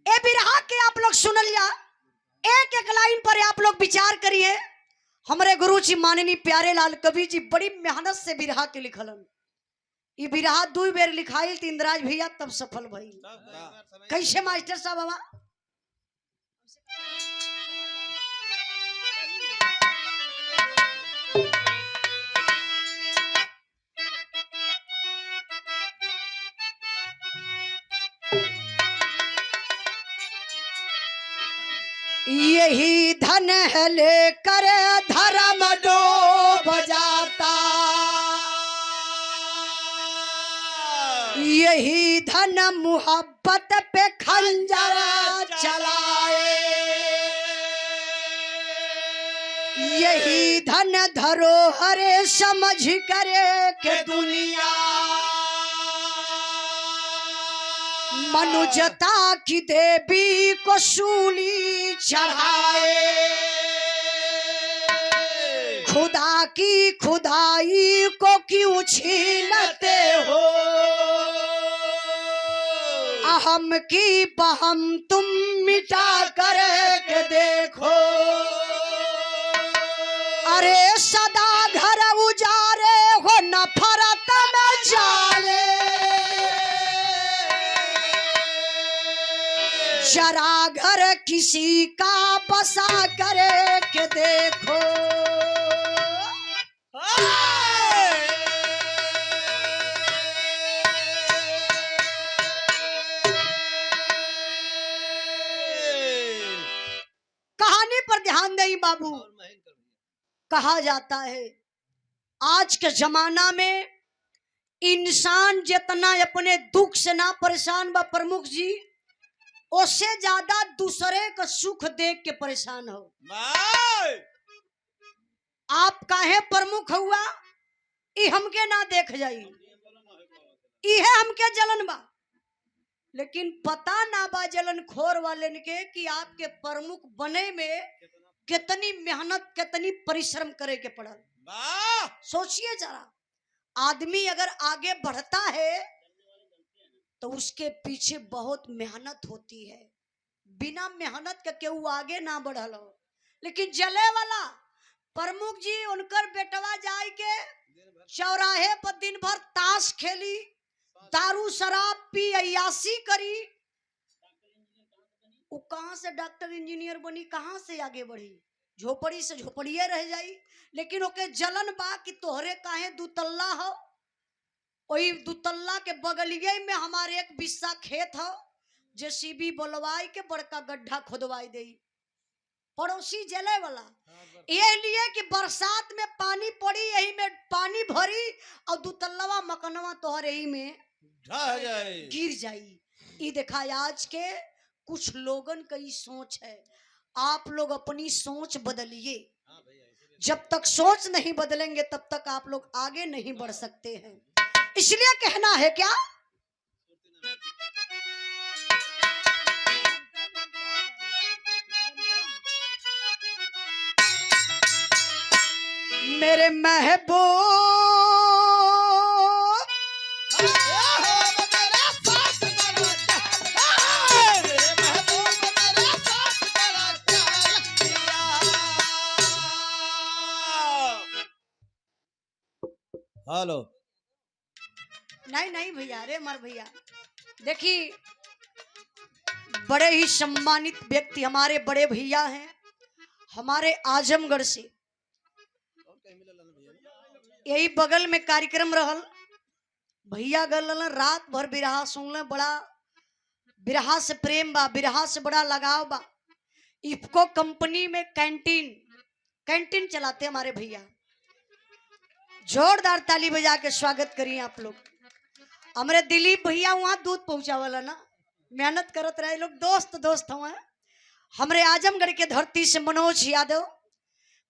ए बिरहा के आप लोग सुन लिया, एक एक लाइन पर आप लोग विचार करिए। हमारे गुरु जी माननीय प्यारे लाल कवि जी बड़ी मेहनत से बिरहा के लिखलन। ये बिरहा 2 बेर लिखाइल त इंद्राज भैया तब सफल भइल। कैसे मास्टर साहब बाबा? यही धन है लेकर धर्म डूब जाता, यही धन मुहब्बत पे खंजर चलाए, यही धन धरोहर समझ करे के दुनिया मनुजता की देवी को सूली चढ़ाए, खुदा की खुदाई को क्यों छीनते हो, अहम की बहम तुम मिटा कर के देखो, अरे सदा घर उजारे हो नफरत में जाले, जरा घर किसी का बसा करे के देखो। कहानी पर ध्यान दें बाबू। कहा जाता है आज के जमाना में इंसान जितना अपने दुख से ना परेशान बा प्रमुख जी, उससे ज्यादा दूसरे का सुख देख के परेशान हो। आप काहे प्रमुख हुआ ई हमके ना देख जाई, इहे हमके जलन बा, लेकिन पता ना बा जलन खोर वाले के कि आपके प्रमुख बने में कितनी मेहनत कितनी परिश्रम करे के पड़ल। सोचिए जरा, आदमी अगर आगे बढ़ता है तो उसके पीछे बहुत मेहनत होती है, बिना मेहनत के केहू आगे ना बढ़ल हो। लेकिन जले वाला प्रमुख जी उनकर बेटवा जाए के चौराहे पर दिन भर ताश खेली, दारू शराब पी, अय्याशी करी, वो कहां से डॉक्टर इंजीनियर बनी, कहां से आगे बढ़ी, झोपड़ी से झोपड़िए रह जाई। लेकिन ओके जलन बा कि तोहरे काहे दुतल्ला हो, वही दुतल्ला के बगलिए में हमारे एक बिस्सा खेत हो, जेसीबी बोलवाई के बड़का गड्ढा खोदवाई दे। पड़ोसी जले वाला ये लिए कि बरसात में पानी पड़ी, यही में पानी भरी और दुतल्लावा मकनवा तोहर यही में गिर जाई। ये देखा आज के कुछ लोगन का ही सोच है। आप लोग अपनी सोच बदलिए, जब तक सोच नहीं बदलेंगे तब तक आप लोग आगे नहीं बढ़ सकते हैं। इसलिए कहना है क्या, मेरे महबूब हेलो। नहीं भैया, अरे मर भैया, देखिए बड़े ही सम्मानित व्यक्ति हमारे बड़े भैया हैं, हमारे आजमगढ़ से। यही बगल में कार्यक्रम रहल, भैया गल रात भर बिरहा सुनल, बड़ा बिरहा से प्रेम बा, बिरहा से बड़ा लगाव बा। इफको कंपनी में कैंटीन चलाते हमारे भैया। जोरदार ताली बजा के स्वागत करिए आप लोग। हमारे दिलीप भैया वहां दूध पहुंचावला ना, मेहनत करत रहे लोग, दोस्त हुआ। हमारे आजमगढ़ के धरती से मनोज यादव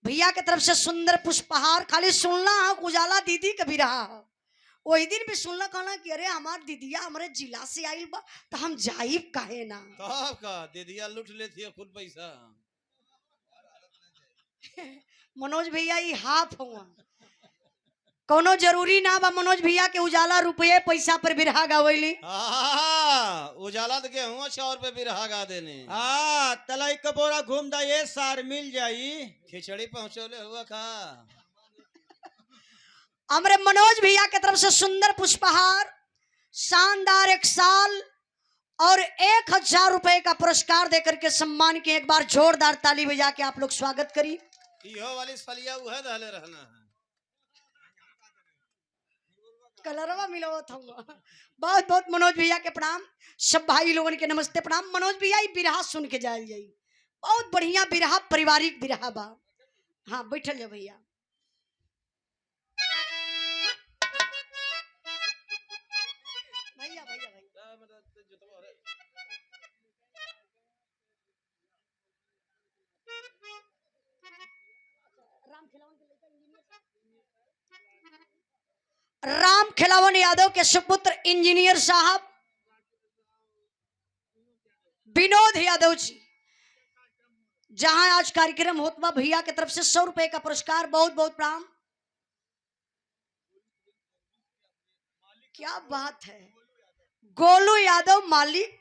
भैया के तरफ से सुंदर पुष्पहार। खाली सुनना है उजाला दीदी कभी रहा है, वही दिन भी सुनना कहना कि अरे हमार दीदिया हमारे जिला से आइल बा तो हम जाइब काहे ना। तब का दीदिया लूट लेती है खुद पैसा। मनोज भैया ये हाफ हुआ, कोनो जरूरी ना बा मनोज भैया के उजाला रुपये पैसा पर बिरहा गावैली। उजाला तो गेहूं 100 रुपए भी रहा गा देने। हाँ तलाई का बोरा घूम दा ये सार मिल जाई। खिचड़ी पहुंचोले हुआ खा। हमरे मनोज भैया के तरफ से सुंदर पुष्पहार, शानदार 1 साल और 1000 रुपए का पुरस्कार देकर के सम्मान के एक बार जोरदार ताली बजा के आप लोग स्वागत करिए। इहो वाली फलिया उहे दहले रहना है। कलरवा मिलावत हूँ। बहुत बहुत मनोज भैया के प्रणाम, सब भाई लोगन के नमस्ते प्रणाम। मनोज भैया ये बिरहा सुन के जायल जाई, बहुत बढ़िया बिरहा, पारिवारिक बिरहा बा। हाँ बैठल जा भैया। भैया भैया भैया राम खिलावन यादव के सुपुत्र इंजीनियर साहब विनोद यादव जी, जहां आज कार्यक्रम होता भैया की तरफ से 100 रुपए का पुरस्कार, बहुत बहुत प्रणाम। क्या बात है। गोलू यादव मालिक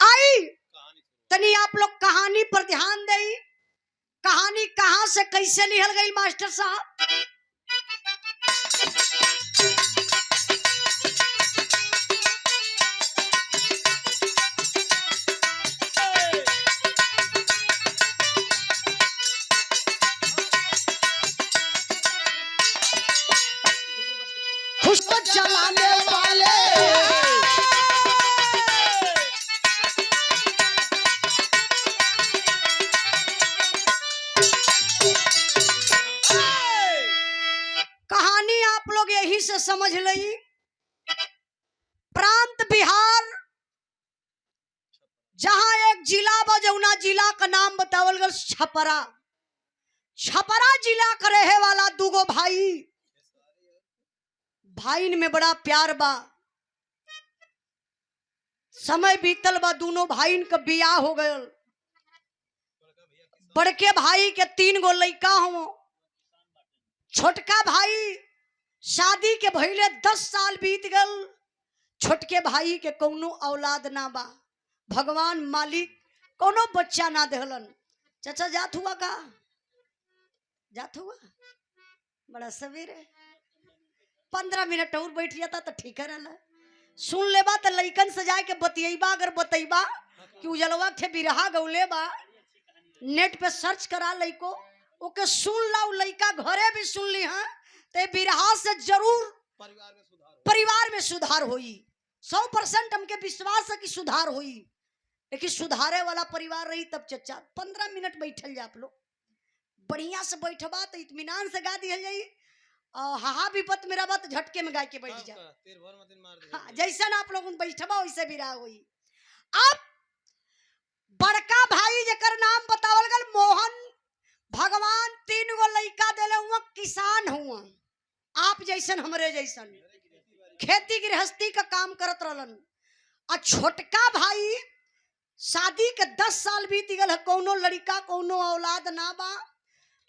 आई, तनी आप लोग कहानी पर ध्यान दें। कहानी कहां से कैसे लिखल गई मास्टर साहब? खुशबू जलाने वाले कहानी आप लोग यही से समझ लई। प्रांत बिहार, जहां एक जिला बजौना जिला का नाम बतावल गल छपरा। छपरा जिला का रहे वाला दूगो भाई, भाईन में बड़ा प्यार बा। समय बीतल बा, दोनों भाईन का बियाह हो गयल। बड़के भाई के 3 गो लड़का हो। छोटका भाई शादी के भइले 10 साल बीत गल। छोटके भाई के कौनो औलाद ना बा। भगवान मालिक कौनो बच्चा ना देहलन। चाचा जात हुआ का? जात हुआ? बड़ा सवेरे 15 मिनट और बैठ जाता तो ठीक रहला। सुन लेबा तो लइकन से जाके बतियबा, अगर बतैबा कि उजलवा के बिरहा गौले बा, नेट पे सर्च करा लइको, ओके सुन ला। लइका घरे भी सुन ली हाँ, ते बिरहा से जरूर परिवार में सुधार होई। 100% हमके विश्वास है कि सुधार होई। लेकिन सुधारे वाला परिवार रही तब चचा। 15 मिनट बैठल जा आप लोग, बढ़िया से बैठबा तो इत्मीनान से गा दिहल जाई। हाहा विपत मेरा बात झटके में गा के बैठ जा। हाँ, जैसा आप लोग बैठबा वैसे बिरहा हुई। अब बड़का भाई जेकर नाम बतावल गल मोहन, भगवान 3 गो लइका देले हुआ, किसान हुआ। आप जैसन हमरे जैसन खेती गृहस्थी का काम करत रहलन। और छोटका भाई शादी के 10 साल बीत गल, कौनो लड़का कौनो औलाद ना बा।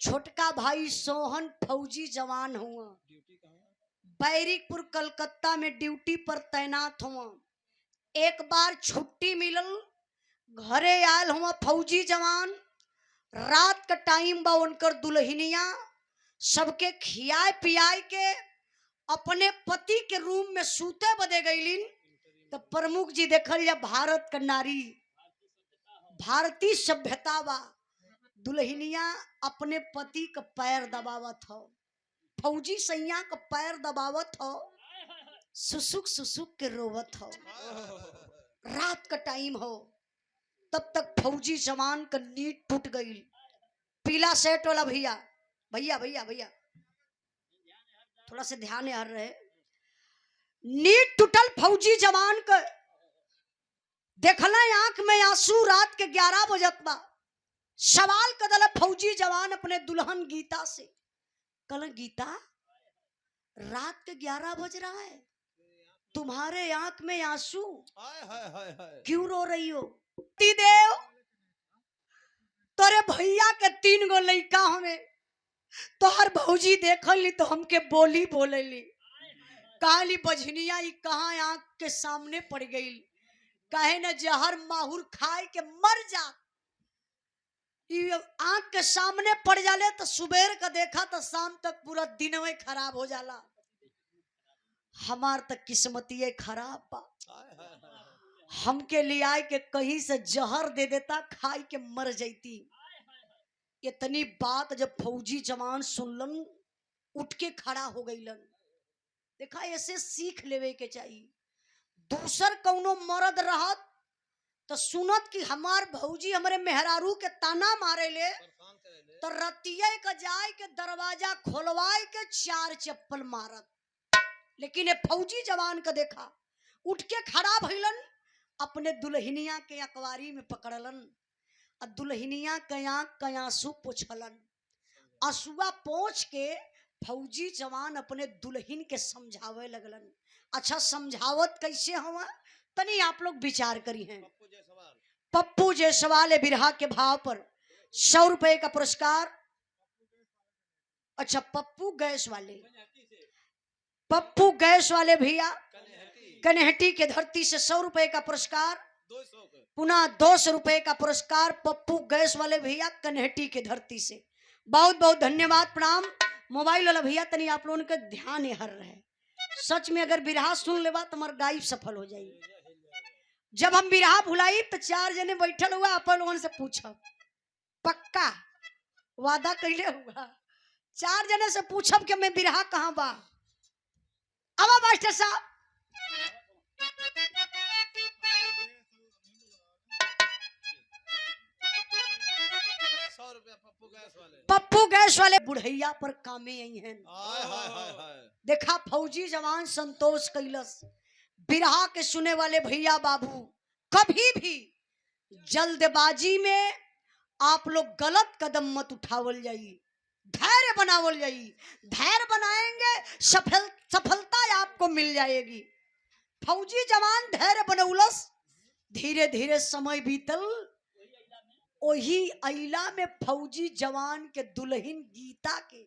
छोटका भाई सोहन फौजी जवान हुआ, बैरिकपुर कलकत्ता में ड्यूटी पर तैनात हुआ। एक बार छुट्टी मिलल, घरे आयल हुआ फौजी जवान। रात का टाइम बा, उनकर दुल्हनिया सबके खियाए पियाए के अपने पति के रूम में सूते बदे गईलिन। तो प्रमुख जी देखल जा, भारत का नारी, भारतीय सभ्यता बा। दुल्हनिया अपने पति का पैर दबावत हो, फौजी सैया का पैर दबावत हो, सुसुक सुसुक के रोवत हो। रात का टाइम हो, तब तक फौजी जवान का नींद टूट गई। पीला सेट वाला भैया भैया भैया भैया थोड़ा से ध्यान यार रहे। नींद टूटल फौजी जवान का, देखला आंख में आंसू। रात के 11 बजत बा। सवाल कदल फौजी जवान अपने दुल्हन गीता से, कल गीता रात के 11 बज रहा है, तुम्हारे आंख में आंसू, क्यों रो रही हो? देव तोरे भैया के 3 गो लइका हमें, तोहर भौजी देखली तो हमके बोली बोलेली, कहली बझनिया ई कहाँ आंख के सामने पड़ गई, कहे न जहर माहुर खाए के मर जा। ई आंख के सामने पड़ जाले तो सुबेर का देखा तो शाम तक पूरा दिन में खराब हो जाला। हमार तक किस्मतिये खराब बा, हमके ले आए के कहीं से जहर दे देता, खाई के मर जाती। इतनी बात जब फौजी जवान सुनलन उठ के खड़ा हो गईलन। देखा ऐसे सीख लेवे के चाहिए। दूसर कौनो मर्द रहत तो सुनत कि हमार भौजी हमारे मेहरारू के ताना मारे ले तो रतिया का जाए के दरवाजा खोलवाए के 4 चप्पल मारत। लेकिन ये फौजी जवान का देखा उठ के खड़ा भइलन, अपने दुल्हनिया के अकवारी में पकड़लन और दुल्हनिया के आंसू पोछलन। आंसुआ पोंछ के फौजी जवान अपने दुल्हन के समझावे लगलन। अच्छा समझावत कैसे हवा तनी आप लोग विचार करी हैं। पप्पू जायसवाल बिरहा के भाव पर 100 रुपए का पुरस्कार। अच्छा पप्पू गैस वाले भैया कन्हटी के धरती से 100 रुपए का पुरस्कार, पुनः 200 रुपए का पुरस्कार पप्पू गैस वाले भैया कन्हटी के धरती से। बहुत बहुत धन्यवाद, प्रणाम। मोबाइल वाला भैया तनी आप लोगों का ध्यान हर रहे। सच में अगर बिरहा सुन लेवा तो हमार गायब सफल हो जाएगी। जब हम बिरहा भुलाई तो 4 जने बैठल हुआ, अपन लोगों से पूछब, पक्का वादा कैले हुआ 4 जने से पूछब कि मैं बिरहा कहाँ बा। अब मास्टर साहब पप्पू गैस वाले बुढ़ैया पर कामे आई हैं। देखा फौजी जवान संतोष कैलस। बिरहा के सुने वाले भैया बाबू कभी भी जल्दबाजी में आप लोग गलत कदम मत उठावल जाई, धैर्य बनावल जाई। धैर्य बनाएंगे सफलता आपको मिल जाएगी। फौजी जवान धैर्य बनौलस, धीरे धीरे समय बीतल। वही अइला में फौजी जवान के दुल्हन गीता के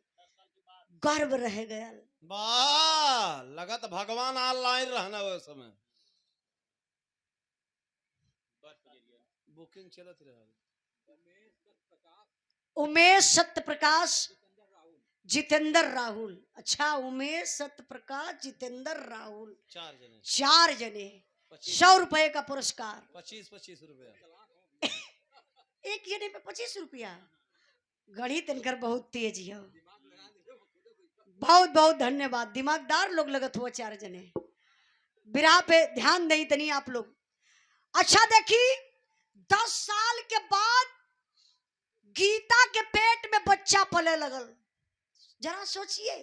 गर्व रह गया। वाह, लगा तो भगवान ऑनलाइन रहना वो समय बुकिंग चलत रहा। उमेश सत्यप्रकाश जितेंद्र राहुल। अच्छा उमेश सत्यप्रकाश जितेंद्र राहुल 4 जने 100 रुपए का पुरस्कार। 25 रुपया एक जने पे 25 रुपया। गणित इनकर बहुत तेज है। बहुत बहुत धन्यवाद, दिमागदार लोग लगत हुआ 4 जने। बिरहा पे ध्यान नहीं तनी आप लोग। अच्छा देखी 10 साल के बाद गीता के पेट में बच्चा पले लगल। जरा सोचिए,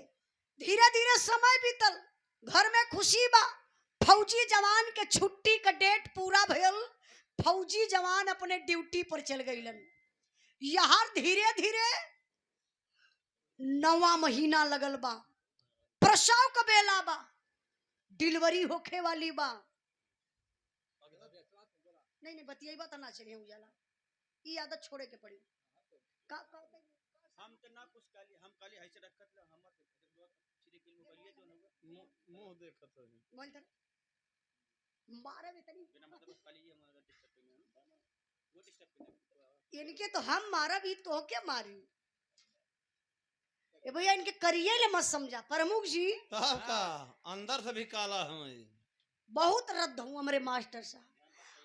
धीरे धीरे समय बीतल, घर में खुशी बा। फौजी जवान के छुट्टी का डेट पूरा भयल, फौजी जवान अपने ड्यूटी पर चल गईलन। यहाँ धीरे धीरे 9वां महीना लगल बा, प्रसव का बेला बा, डिलीवरी होखे वाली बा। नहीं बतियाई बात ना चलिए उजाला, ये आदत छोड़े के पड़ी। हम तो ना कुछ काली, हम काली ऐसे रखत ले, हम श्री किल मोबाइल जो मुंह देखत है बोल तर मारे में तनी बिना मतलब काली ये हमारा डिस्टर्ब में वो डिस्टर्ब में इनके तो हम मारा भी तो क्या मारी। ए भैया इनके करिए ले मत समझा प्रमुख जी। का अंदर से भी काला है। बहुत रद्द हूँ हमारे मास्टर साहब।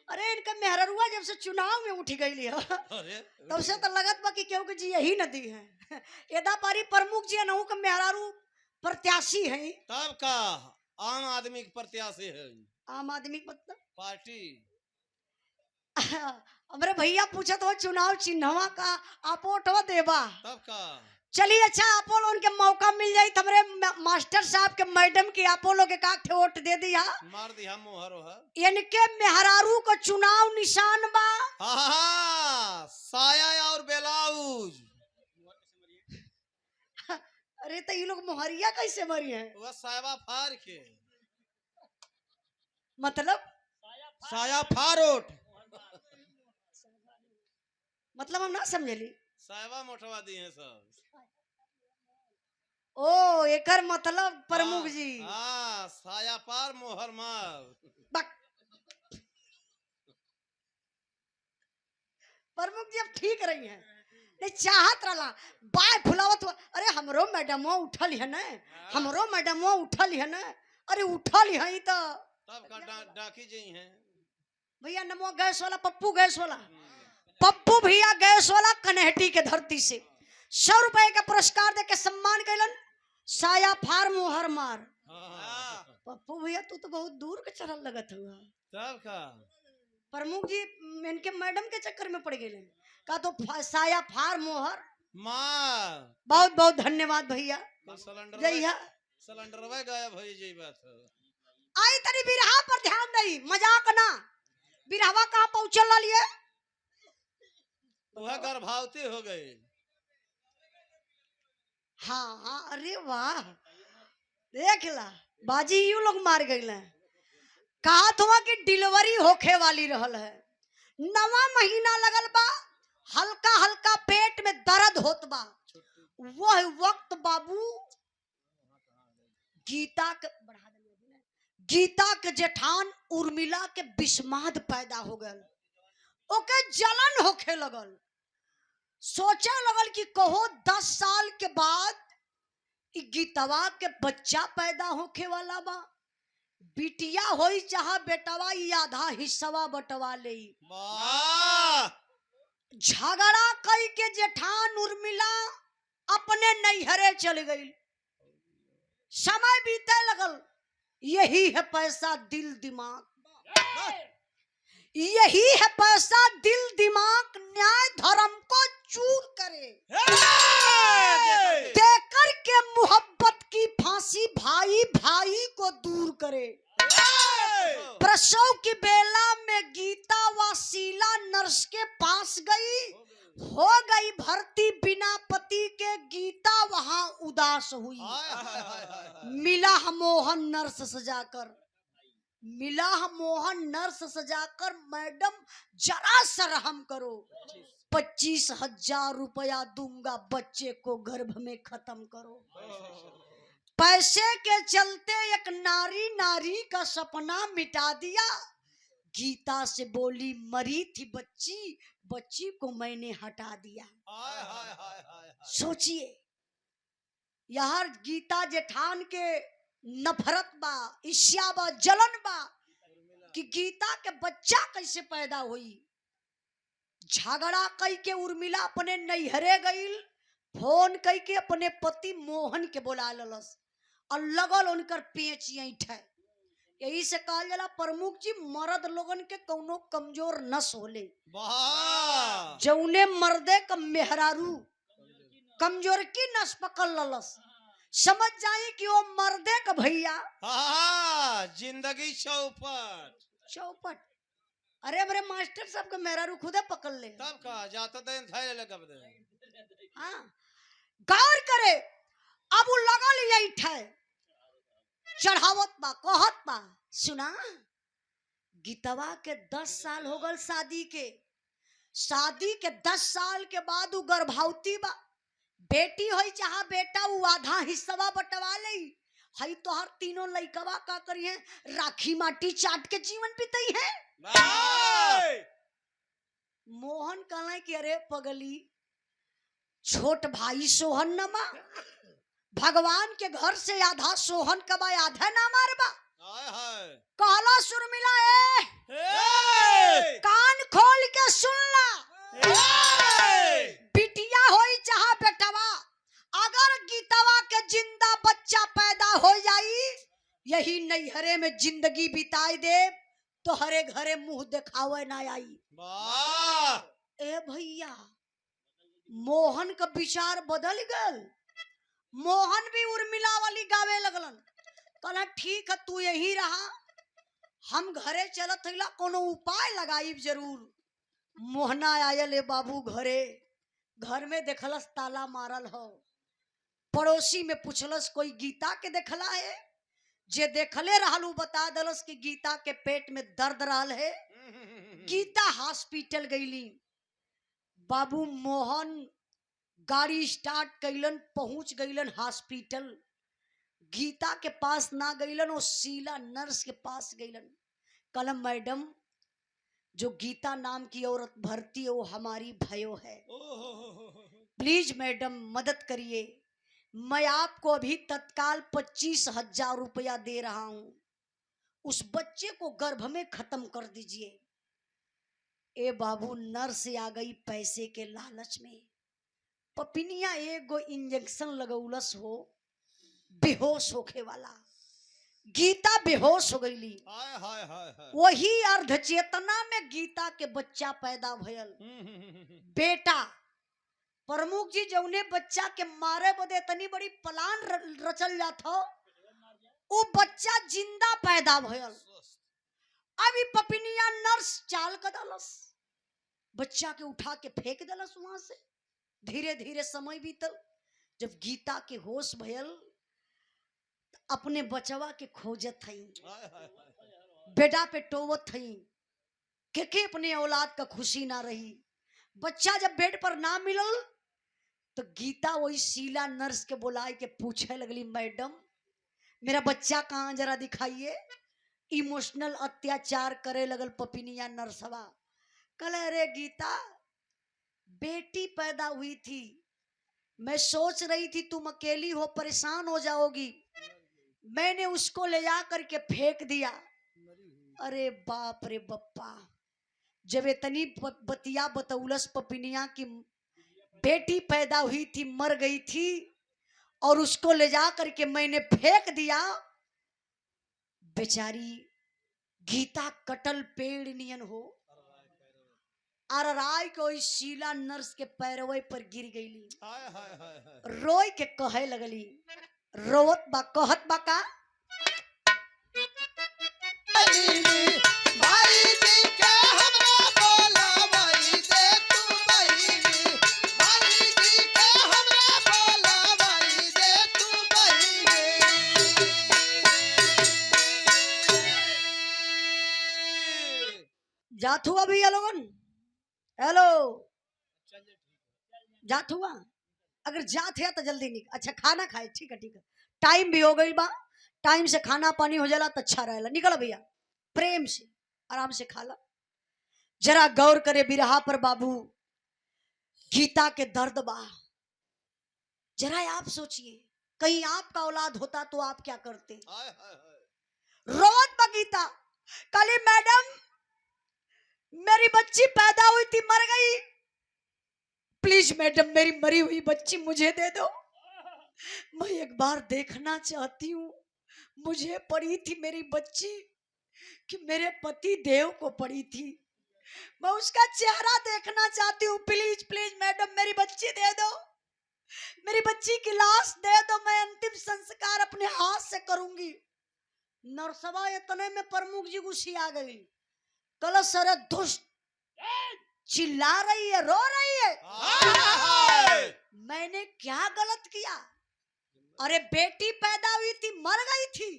अरे इनका मेहररुआ जब से चुनाव में उठ गई लिया तब से तो लगत बा कि क्यों कि जी यही नदी है। एदा पारी प्रमुख जी नहु का मेहरारू प्रत्याशी है। तब का आम आदमी के प्रत्याशी है। आम आदमी मतलब पार्टी। हमारे भैया पूछा तो चुनाव चिन्हवा का आपोटवा देबा। तब का चलिए अच्छा आपो लोगन के मौका मिल जाई तो हमारे मास्टर साहब के मैडम के आपो लोग एक आठ वोट दे दिया, मार दिया मोहरो है। इनके मेहरारू का चुनाव निशान बा। हाँ, साया और ब्लाउज। अरे तो ये लोग मोहरिया कैसे मरी है? वह साया फाड़ के मतलब साया फारोट मतलब हम ना समझली। साया मोटवा दिए सब। ओ एकर मतलब प्रमुख जी हाँ साया पार मोहर मार। बक- प्रमुख जी अब ठीक रही हैं नहीं चाहत रहा बाय फुलावत अरे हमरो मैडमो उठल है ना हमरो मैडमो उठल है ना अरे उठल है तो तब का डाकी जी हैं। भैया नमो गैस वाला पप्पू भैया गैस वाला कन्हटी के धरती से 100 रुपए का पुरस्कार दे के सम्मान कैलन साया फार मोहर मार। हाँ। पप्पू भैया तू तो बहुत दूर के चढ़ल लगत हुआ तब का प्रमुख जी इनके मैडम के चक्कर में पड़ गए का तो साया फार मोहर मार। बहुत बहुत धन्यवाद भैया तो सिलेंडर गायब हो जी बात है। आई तरी बिरहा पर ध्यान दई मजाक ना बिरहवा कहाँ पहुंचल लिए वह गर्भवती हो गई। हाँ हाँ अरे वाह देख ला बाजी यू लोग मार गए कहा था कि डिलीवरी होखे वाली रहल है 9वां महीना लगल बा हल्का हल्का पेट में दर्द होत बा वह वक्त बाबू गीता के जेठान उर्मिला के विस्माद पैदा हो गल ओके जलन होखे लगल सोचे लगल कि कहो 10 साल के बाद गीतवा के बच्चा पैदा होखे वाला बा बिटिया होई चाहे बेटवा आधा हिस्सा बटवा ले झगड़ा कई के जेठान उर्मिला अपने नैहरे चल गई समय बीते लगल यही है पैसा दिल दिमाग यही है पैसा दिल दिमाग न्याय धर्म को चूर करे देकर के मोहब्बत की फांसी भाई भाई को दूर करे प्रसव की बेला में गीता वसीला नर्स के पास गई हो गई भर्ती बिना पति के गीता वहां उदास हुई मिला मोहन नर्स सजाकर मैडम जरा सरहम करो 25,000 रुपया दूंगा बच्चे को गर्भ में खत्म करो। पैसे के चलते एक नारी का सपना मिटा दिया गीता से बोली मरी थी बच्ची को मैंने हटा दिया। सोचिए यार गीता जेठान के नफरत बा ईर्ष्या बा जलन बा कि गीता के बच्चा कैसे पैदा हुई झगड़ा कई के उर्मिला अपने नैहरे गईल फोन कई के अपने पति मोहन के बुला ललस और लगल उनकर पेच ऐठे यही से कहल जाला प्रमुख जी मर्द लोगन के कौनो कमजोर नस होले जौने मर्दे का मेहरारू कमजोर की नस पकड़ ललस समझ जाए कि वो मर्दे का भैया जिंदगी चौपट। अरे मेरे मास्टर साहब का मेहरारू खुदे पकड़ ले तब का जाता दिन थाई लगा बदे। हाँ गौर करे अब वो लगल यही ठे चढ़ावत बा कहत बा सुना गीतवा के 10 साल हो गल शादी के 10 साल के बाद वो गर्भवती बा बेटी होई चाहे बेटा वो आधा हिस्सा बटवा ले हई तो हर तीनों लइकवा का करी है राखी माटी चाट के जीवन बीतई है। मोहन कहला कि अरे पगली छोट भाई सोहन नमा भगवान के घर से आधा सोहन कबा आधा ना मारबा कहला सुरमिला कान खोल के सुन ला बिटिया होई चाहे बेटवा अगर गीतवा के जिंदा बच्चा पैदा हो जाई यही नैहरे में जिंदगी बिताई दे तो हरे घरे मुंह दिखावे ना आई। ए भैया मोहन का विचार बदल गल मोहन भी उर्मिला वाली गावे लगलन कहला ठीक है तू यही रहा हम घरे चलत हईला कोनो उपाय लगाई जरूर। मोहना आयल बाबू घर में देखलस ताला मारल हो पड़ोसी में पूछलस कोई गीता के देखला है जे देखले रहल बता दलस कि गीता के पेट में दर्द रहल है गीता हॉस्पिटल गईली बाबू मोहन गाड़ी स्टार्ट कैलन, पहुंच गईलन हॉस्पिटल। गीता के पास ना गईलन, और शीला नर्स के पास गईलन। कलम मैडम, जो गीता नाम की औरत भर्ती है वो हमारी भयो है, प्लीज मैडम मदद करिए। मैं आपको अभी तत्काल 25,000 रुपया दे रहा हूं, उस बच्चे को गर्भ में खत्म कर दीजिए। ए बाबू, नर्स आ गई पैसे के लालच में। पपिनिया एक गो इंजेक्शन लगौलस हो, बेहोश होके वाला। गीता बेहोश हो गईली। हाय हाय हाय हाय। वही अर्ध चेतना में गीता के बच्चा पैदा भयल। बेटा प्रमुख जी, जौने बच्चा के मारे बदे तनी बड़ी प्लान रचल जात हो, वो बच्चा जिंदा पैदा भयल। अभी पपिनिया नर्स चाल कर दलस, बच्चा के उठा के फेंक दलस वहां से। धीरे धीरे समय बीतल। जब गीता के होश भयल, अपने बचवा के खोजत थई, बेटा पे टोवत थई, के अपने औलाद का खुशी ना रही। बच्चा जब बेड पर ना मिलल तो गीता वही शीला नर्स के बुलाए के पूछे लगली, मैडम मेरा बच्चा कहाँ, जरा दिखाइए। इमोशनल अत्याचार करे लगल पपिनिया नर्सवा। कल, अरे गीता, बेटी पैदा हुई थी, मैं सोच रही थी तुम अकेली हो, परेशान हो जाओगी, मैंने उसको ले जा करके फेंक दिया। अरे बाप रे बप्पा, जब इतनी बतिया बतौलस पपिनिया की बेटी पैदा हुई थी, मर गई थी, और उसको ले जा करके मैंने फेंक दिया। बेचारी गीता कटल पेड़ नियन हो, अरराय को शीला नर्स के पैरवे पर गिर गईली। रोई के कहे लगली, रोवत बा, कहत बा का, जात हुआ भैया लोगन, हेलो जात हुआ? अगर जात है तो जल्दी निकल। अच्छा खाना खाए, ठीक है ठीक है, टाइम भी हो गई बा, टाइम से खाना पानी हो जाला तो अच्छा रहेला। निकलो भैया, प्रेम से आराम से खा ला। जरा गौर करे बिरहा पर बाबू, गीता के दर्द बा। जरा आप सोचिए, कहीं आपका औलाद होता तो आप क्या करते? रोवत बा गीता, काली मैडम मेरी बच्ची पैदा हुई थी, मर गई, प्लीज मैडम मेरी मरी हुई बच्ची मुझे दे दो, मैं एक बार देखना चाहती हूँ। मुझे पड़ी थी मेरी बच्ची कि मेरे पति देव को पड़ी थी, मैं उसका चेहरा देखना चाहती हूँ, प्लीज प्लीज मैडम मेरी बच्ची दे दो, मेरी बच्ची की लाश दे दो, मैं अंतिम संस्कार अपने हाथ से करूंगी। नरसवा इतने में प्रमुख जी गुस्सी आ गई। कल सर दुष्ट, चिल्ला रही है, रो रही है, मैंने क्या गलत किया? अरे बेटी पैदा हुई थी, मर गई थी,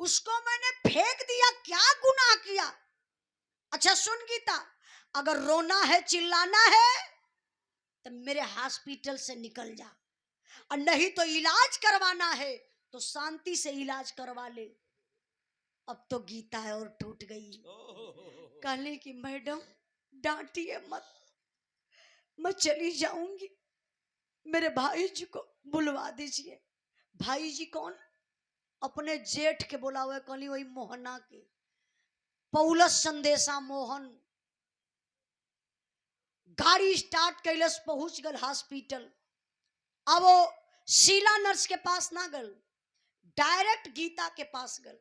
उसको मैंने फेंक दिया, क्या गुनाह किया? अच्छा सुन गीता, अगर रोना है चिल्लाना है तो मेरे हॉस्पिटल से निकल जा, और नहीं तो इलाज करवाना है तो शांति से इलाज करवा ले। अब तो गीता है और टूट गई। कहने की मैडम डांटिए मत, मैं चली जाऊंगी, मेरे भाई जी को बुलवा दीजिए। भाई जी कौन? अपने जेठ के बुलावे, कहली वही मोहना के, पौलस संदेशा मोहन। गाड़ी स्टार्ट कैलस, पहुंच गल हॉस्पिटल। अब वो शीला नर्स के पास ना गल, डायरेक्ट गीता के पास गल।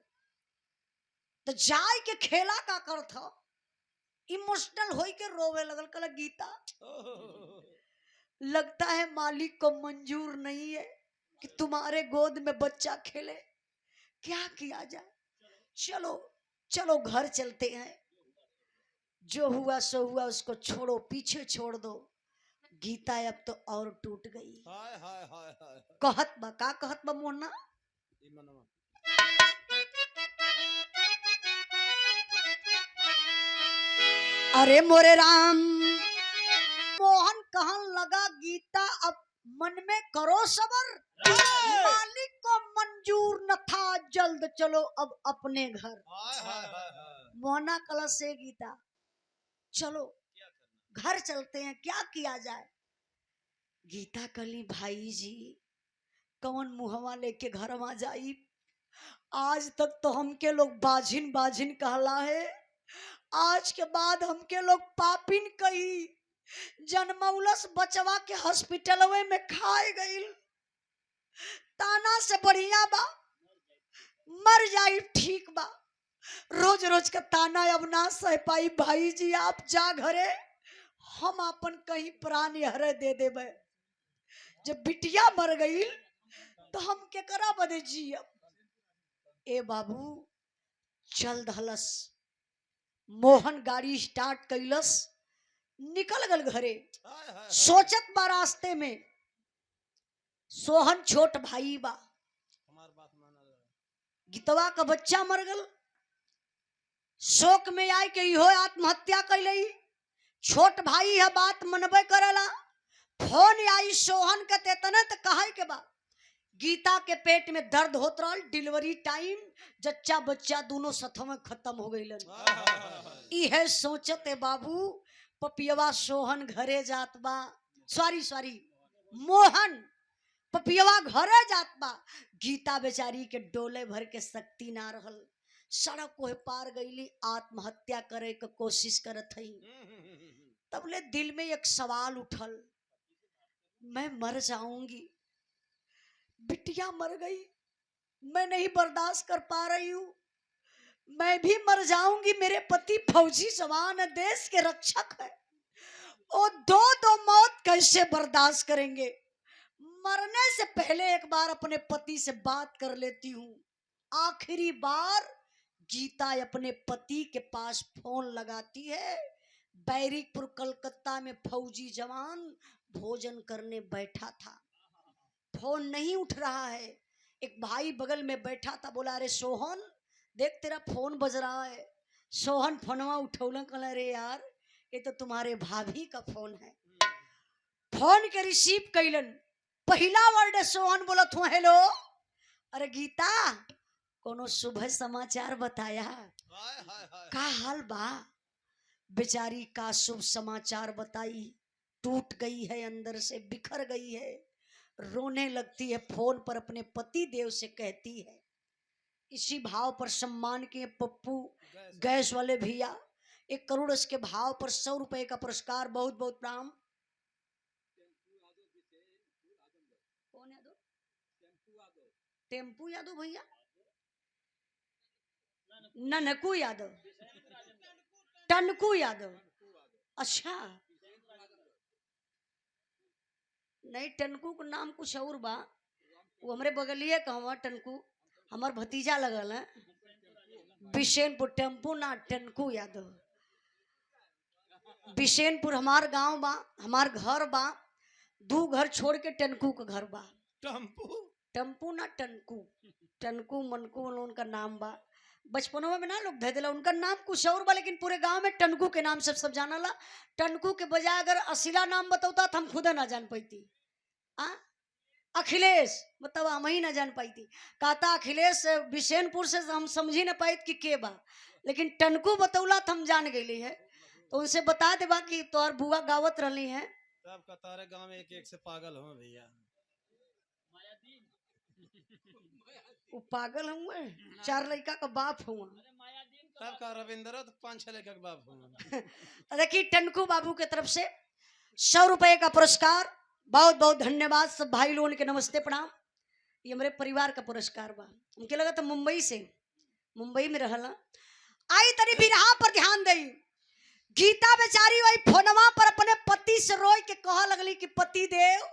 तो जाय के खेला का कर था, इमोशनल होई के रोवे लगल। कल गीता, लगता है मालिक को मंजूर नहीं है कि तुम्हारे गोद में बच्चा खेले, क्या किया जाए? चलो चलो घर चलते हैं, जो हुआ सो हुआ, उसको छोड़ो, पीछे छोड़ दो। गीता अब तो और टूट गई। कहत बा का, कहत बा मोहना, अरे मोरे राम मोहन कहन लगा गीता अब मन में करो सबर, मालिक को मंजूर न था, जल्द चलो अब अपने घर। मोहना कलश से गीता चलो घर चलते हैं, क्या किया जाए। गीता कली भाई जी कौन मुहवा लेके घर में जाई, आज तक तो हमके लोग बाझिन बाझिन कहला है, आज के बाद हमके लोग पापिन कही, जन्मौलस बचवा के हॉस्पिटल में खाए गई, ताना से बढ़िया बा मर जाई ठीक बा, रोज रोज का ताना अब ना सह पाई। भाई जी आप जा घरे, हम अपन कहीं प्राण हरे दे देबे, जब बिटिया मर गई तो हम के करा बदे जी। अब ए बाबू चल दहलस, मोहन गाड़ी स्टार्ट कैलस, निकल गल घरे। सोचत बा रास्ते में सोहन छोट भाई बा, गीतवा का बच्चा मर गल, शोक में आए के इहो आत्महत्या कैलई। छोट भाई है बात मनबे करेला, फोन आई सोहन के तेतने तो कहे के बा गीता के पेट में दर्द होत रहल, डिलीवरी टाइम, जच्चा बच्चा दोनों सथ में खत्म हो गईलन। इहे सोचते बाबू पपियवा सोहन घरे जात बा, सॉरी मोहन पपियवा घरे जात बा, गीता बेचारी के डोले भर के शक्ति ना रहल, सड़क को पार गईली, आत्महत्या करे के कोशिश करत हई। तबले दिल में एक सवाल उठल, मैं मर जाऊंगी, बिटिया मर गई, मैं नहीं बर्दाश्त कर पा रही हूँ, मैं भी मर जाऊंगी, मेरे पति फौजी जवान है, देश के रक्षक है, और दो मौत कैसे बर्दाश्त करेंगे। मरने से पहले एक बार अपने पति से बात कर लेती हूँ। आखिरी बार गीता अपने पति के पास फोन लगाती है। बैरिकपुर कलकत्ता में फौजी जवान भोजन करने बैठा था, फोन नहीं उठ रहा है। एक भाई बगल में बैठा था, बोला अरे सोहन देख तेरा फोन बज रहा है। सोहन फोनवा उठौलन, कहला अरे यार ये तो तुम्हारे भाभी का फोन है। फोन के रिसीव कैलन, पहला वर्ड सोहन बोला था हेलो, अरे गीता कोनो शुभ समाचार बताया, का हाल बा। बेचारी का शुभ समाचार बताई, टूट गई है, अंदर से बिखर गई है, रोने लगती है, फोन पर अपने पति देव से कहती है। इसी भाव पर सम्मान के पप्पू गैस वाले भैया 1 करोड़ के भाव पर 100 रुपए का पुरस्कार, बहुत बहुत प्रणाम। कौन यादव? टेम्पू यादव भैया, ननकू यादव, टनकू यादव, अच्छा नहीं टनकू का नाम कुछ और बा, वो हमरे बगलिए कहवा टनकू, हमार भतीजा लगल है बिशेनपुर, टेम्पू ना टनकू यादव। बिशेनपुर हमार गांव बा, हमार घर बा, 2 घर छोड़ के टनकू का घर बा। टम्पू ना टनकू, टनकू मनकू उनका नाम बा, बचपनों में ना लोग दे दिला, उनका नाम कुछ और बा, लेकिन पूरे गांव में टनकू के नाम से सब जाना ला। टनकू के बजाय अगर असिला नाम बताता तो हम खुद ना जान पाती। अखिलेश मतलब हम ही ना जान पाती, कहता अखिलेश बिशेनपुर से हम समझी ना पाई कि के बा, लेकिन टनकू बतौला तो हम जान गई है। तो उनसे बता देबा कि तोहर बुआ गावत रही है। सब कतारे गांव में एक से पागल हो भैया, वो पागल हुए, 4 लड़का का बाप हुआ, सब का रविंद्र तो 5-6 लड़का का बाप हुआ। देखिए टनकू बाबू के तरफ से 100 रुपए का पुरस्कार, बहुत बहुत धन्यवाद सब भाई लोगों के, नमस्ते प्रणाम। ये मेरे परिवार का पुरस्कार बा, उनके लगा तो मुंबई में रहला। आई तरी बिरहा पर ध्यान दई, गीता बेचारी वही फोनवा पर अपने पति से रोई के कह लगली कि पति देव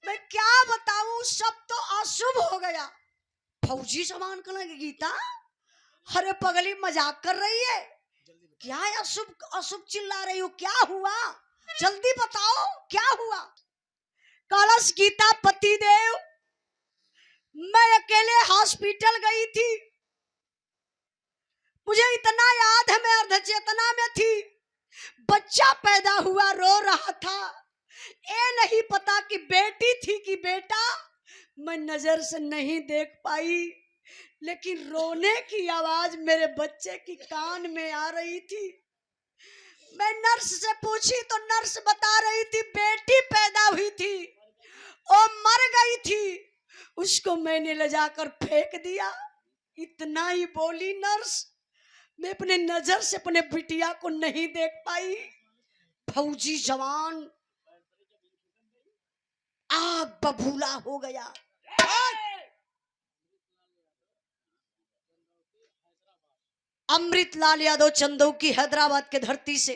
मैं क्या बताऊं, सब तो अशुभ हो गया। फौजी समान कहना कि गीता अरे पगली मजाक कर रही है क्या, अशुभ चिल्ला रही हो, क्या हुआ जल्दी बताओ क्या हुआ। कलश गीता पति देव मैं अकेले हॉस्पिटल गई थी, मुझे इतना याद है मैं अर्धचेतना में थी, बच्चा पैदा हुआ, रो रहा था, ये नहीं पता कि बेटी थी कि बेटा, मैं नजर से नहीं देख पाई, लेकिन रोने की आवाज मेरे बच्चे की कान में आ रही थी। मैं नर्स से पूछी तो नर्स बता रही थी बेटी पैदा हुई थी, वो मर गई थी, उसको मैंने ले जाकर फेंक दिया। इतना ही बोली नर्स, मैं अपने नजर से अपने बिटिया को नहीं देख पाई। फौजी जवान आग बबूला हो गया। अमृतलाल यादव चंदौकी हैदराबाद के धरती से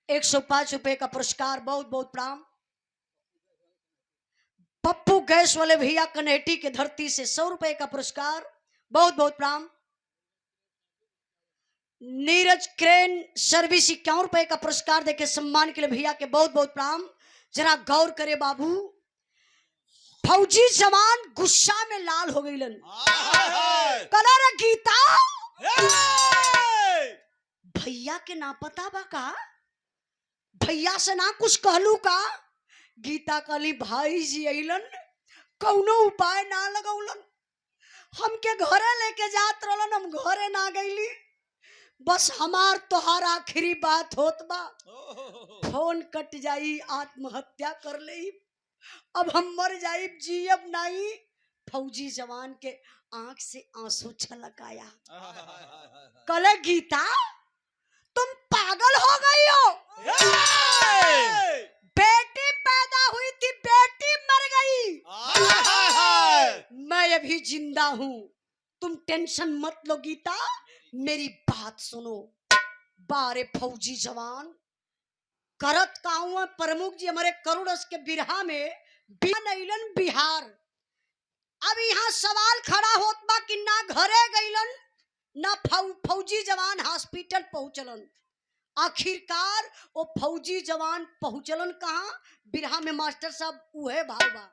105 रुपए का पुरस्कार, बहुत बहुत प्रणाम। पप्पू गैस वाले भैया कनेटी के धरती से 100 रुपए का पुरस्कार, बहुत बहुत प्रणाम। नीरज क्रेन सर्विस 51 रुपए का पुरस्कार देके सम्मान के लिए भैया के बहुत बहुत प्रणाम। जरा गौर करे बाबू, फौजी जवान गुस्सा में लाल हो गई लन। कलर गीता भैया के ना पता बा का, भैया से ना कुछ कहलू का। गीता कहली भाई जी अइलन, कौनो उपाय ना लगौलन, हमके घरे लेके जात रहलन, हम घरे ना गईली, बस हमार तोहार आखिरी बात होत बा, फोन कट जाई, आत्महत्या कर ले, अब हम मर जाई, जीब नहीं। फौजी जवान के आंख से आंसू छलक आया। कल गीता तुम पागल हो गई हो, बेटी पैदा हुई थी, बेटी मर गई, मैं अभी जिंदा हूं, तुम टेंशन मत लो गीता, मेरी बात सुनो। बारे फौजी जवान करत काऊ प्रमुख जी हमारे करुणस के बिरहा में बिहार। अब यहाँ सवाल खड़ा होत बा कि ना घरे गईलन ना फौजी जवान हॉस्पिटल पहुंचलन। आखिरकार वो फौजी जवान पहुंचलन कहाँ? बिरहा में मास्टर साहब उहे भाव बा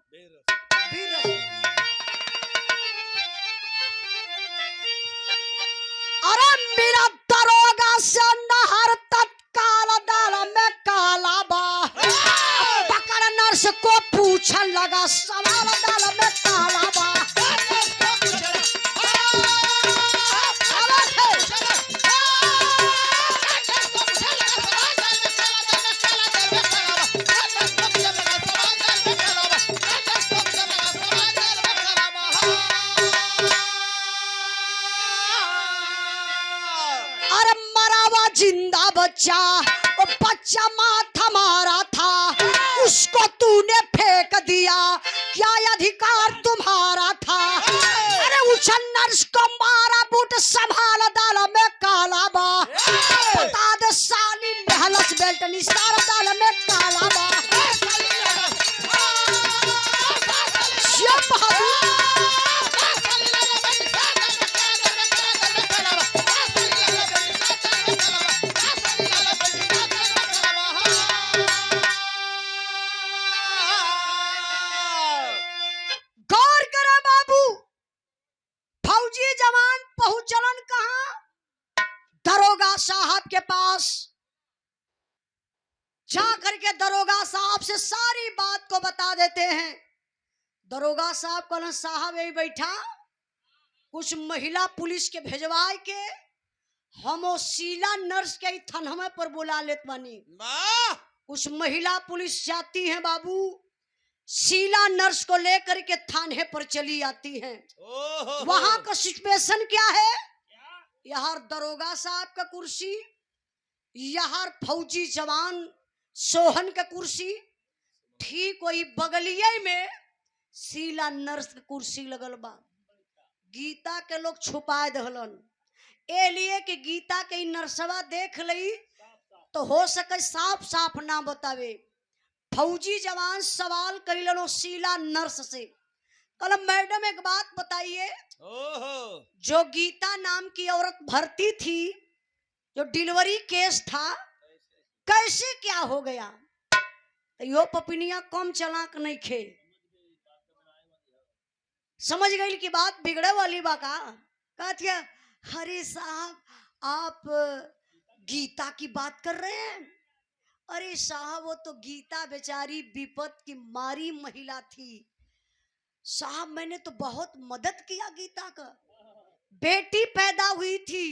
अरे मेरा दरोगा से नहर तत्काल दाल में काला बा, पकड़ नर्स को पूछन लगा सवाल दाल में काला बा। जिंदा बच्चा, वो बच्चा माथा मारा था, उसको तूने फेंक दिया, क्या अधिकार तुम्हारा था? अरे उछल नर्स को मारा, बूट संभाल दाल में काला बा, बता दे साली लहलस बेल्ट निसार दाल में काला बा। साहब के पास जा करके दरोगा साहब से सारी बात को बता देते हैं। दरोगा साहब कहना साहब यही बैठा, कुछ महिला पुलिस के भेजवाए के हम शीला नर्स के थाना पर बुला लेत बानी। कुछ महिला पुलिस जाती हैं बाबू, शीला नर्स को लेकर के थाने पर चली आती हैं। वहां का सिचुएशन क्या है? यहाँ दरोगा साहब का कुर्सी, यहाँ फौजी जवान सोहन का कुर्सी, ठीक वही बगलिए में शीला नर्स का कुर्सी लगल बा। गीता के लोग छुपा दहलन ए लिए कि गीता के नर्सवा देख लई तो हो सके साफ साफ ना बतावे। फौजी जवान सवाल करिलन शीला नर्स से, कल मैडम एक बात बताइए, जो गीता नाम की औरत भर्ती थी, जो डिलीवरी केस था, कैसे क्या हो गया? यो पपिनिया कम चलाक नहीं खे, समझ गई कि बात बिगड़े वाली बा का? कहतिया अरे साहब आप गीता की बात कर रहे हैं, अरे साहब वो तो गीता बेचारी विपत की मारी महिला थी साहब, मैंने तो बहुत मदद किया गीता का। बेटी पैदा हुई थी,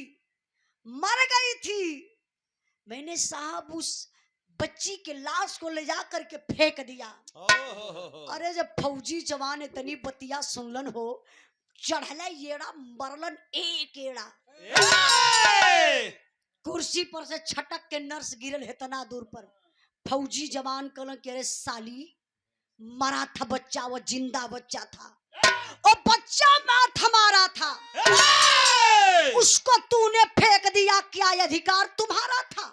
मर गई थी, मैंने साहब उस बच्ची के लाश को ले जा करके फेंक दिया। अरे जब फौजी जवान इतनी बतिया सुनलन हो, चढ़ला येड़ा मरलन एक एड़ा, कुर्सी पर से छटक के नर्स गिरल है इतना दूर पर। फौजी जवान कहलन कि अरे साली, मरा था बच्चा, वो जिंदा बच्चा था, वो बच्चा माथ हमारा था, उसको तूने फेंक दिया, क्या अधिकार तुम्हारा था?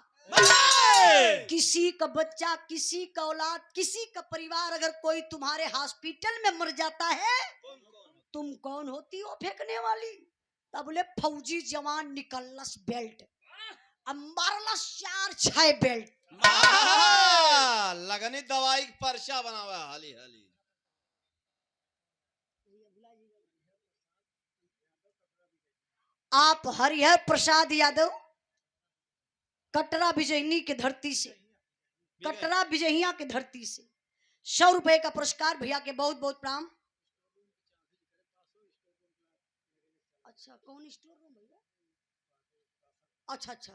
किसी का बच्चा, किसी का औलाद, किसी का परिवार अगर कोई तुम्हारे हॉस्पिटल में मर जाता है, तुम कौन होती हो फेंकने वाली? तब बोले फौजी जवान निकलस बेल्ट, अब मारलस 4-6 बेल्ट। लगनी दवाई का पर्चा बनावा हाली हाली। आप हरिहर प्रसाद यादव, कटरा विजयनी की धरती से, कटरा विजयिया की धरती से 100 रुपए का पुरस्कार, भैया के बहुत बहुत प्रणाम। अच्छा कौन स्टोर रूम भैया? अच्छा अच्छा,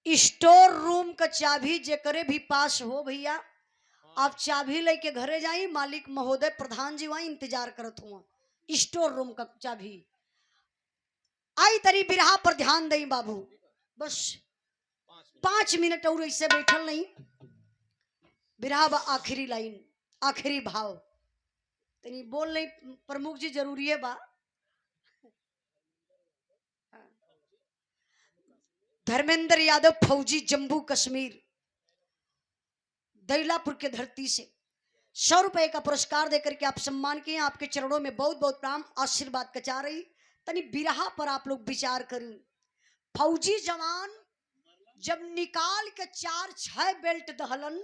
स्टोर रूम का चाबी जेकरे भी पास हो भैया, आप चाबी लेके घरे जाई, मालिक महोदय प्रधान जी वहां इंतजार करत हुआ। स्टोर रूम का चाबी आई तरी बिरहा पर ध्यान दई बाबू, बस 5 मिनट और ऐसे बैठल नहीं। बिरहा बा आखिरी लाइन, आखिरी भाव तनी बोल नहीं प्रमुख जी, जरूरी है बा। धर्मेंद्र यादव फौजी, जम्मू कश्मीर, दैलापुर के धरती से 100 रुपए का पुरस्कार देकर के आप सम्मान किए, आपके चरणों में बहुत बहुत प्रणाम, आशीर्वाद कचा रही। तनी बिरहा पर आप लोग विचार करें। फौजी जवान जब निकाल के 4-6 बेल्ट दहलन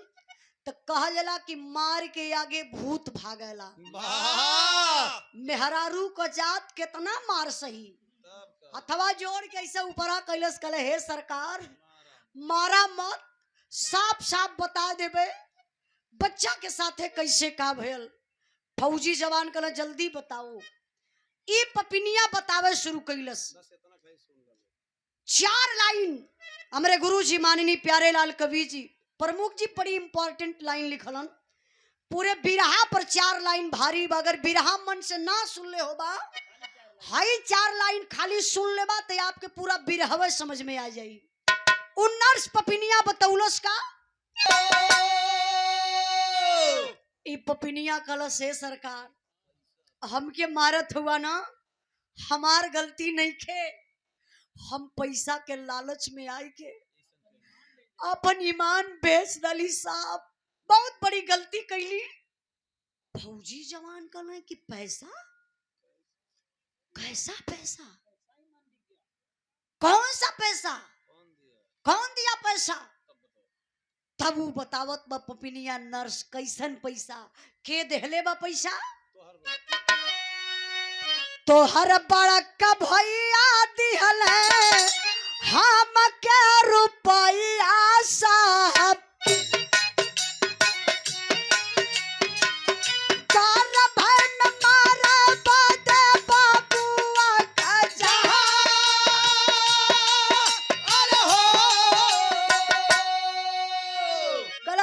तो कहल जाला कि मार के आगे भूत भागेला। मेहरारू को जात कितना मार सही, अथवा जोड़ के ऐसे ऊपरा कैलस, कले हे सरकार मारा मत, साफ साफ बता देबे बच्चा के साथे कैसे का भयल। फौजी जवान कल जल्दी बताओ, ई पपिनिया बतावे शुरू कैलस। 4 लाइन हमारे गुरु जी माननीय प्यारे लाल कवि जी प्रमुख जी बड़ी इंपॉर्टेंट लाइन लिखलन, पूरे बिरहा पर 4 लाइन भारी, अगर बिरहा मन से ना सुन ले होबा, हाई 4 लाइन खाली सुन लेबा तो आपके पूरा बिरहवे समझ में आ जाई। नर्स पपिनिया बतौलस का, ई पपिनिया कलस है सरकार, हमके मारत हुआ ना, हमार गलती नहीं खे, हम पैसा के लालच में आई के अपन ईमान बेच डाली साहब, बहुत बड़ी गलती कैली। फौजी जवान कहले कि पैसा, कैसा पैसा, कौन सा पैसा, कौन दिया पैसा? तब वो बतावत बा पपिनिया नर्स कैसन पैसा, के देहले बा पैसा? तो हर बड़का भैया दिहल हम के रुपया साहब,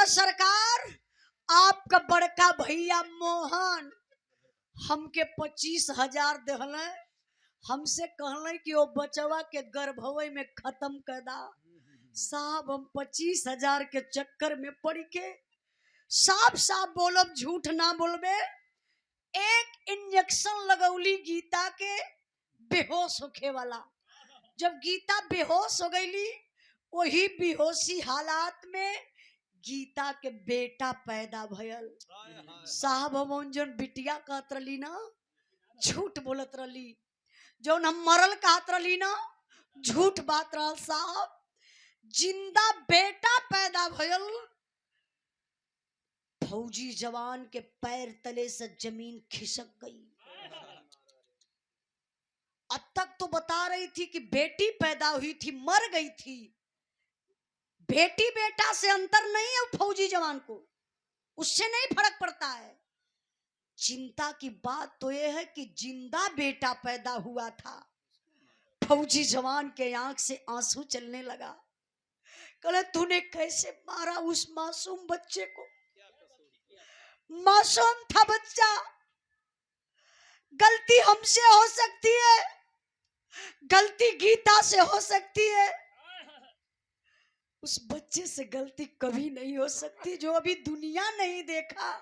सरकार आपका बड़का भैया मोहन हमके 25,000 देहल, हमसे कहल कि वो बचवा के गर्भवे में खत्म कर दा। साहब हम 25,000 के चक्कर में पड़ के, साफ साफ बोलब, झूठ ना बोलबे, एक इंजेक्शन लगौली गीता के बेहोश होखे वाला। जब गीता बेहोश हो गईली, वही बेहोशी हालात में गीता के बेटा पैदा भयल। साहब हम जौन बिटिया कहत रही ना, झूठ बोलत रही, जौन हम मरल कहत रही ना, झूठ बात रहल साहब, जिंदा बेटा पैदा भयल। फौजी जवान के पैर तले से जमीन खिसक गई। अब तक तो बता रही थी कि बेटी पैदा हुई थी, मर गई थी, बेटी बेटा से अंतर नहीं है फौजी जवान को, उससे नहीं फर्क पड़ता है। चिंता की बात तो यह है कि जिंदा बेटा पैदा हुआ था। फौजी जवान के आंख से आंसू चलने लगा। कहले तूने कैसे मारा उस मासूम बच्चे को? मासूम था बच्चा, गलती हमसे हो सकती है, गलती गीता से हो सकती है, उस बच्चे से गलती कभी नहीं हो सकती जो अभी दुनिया नहीं देखा।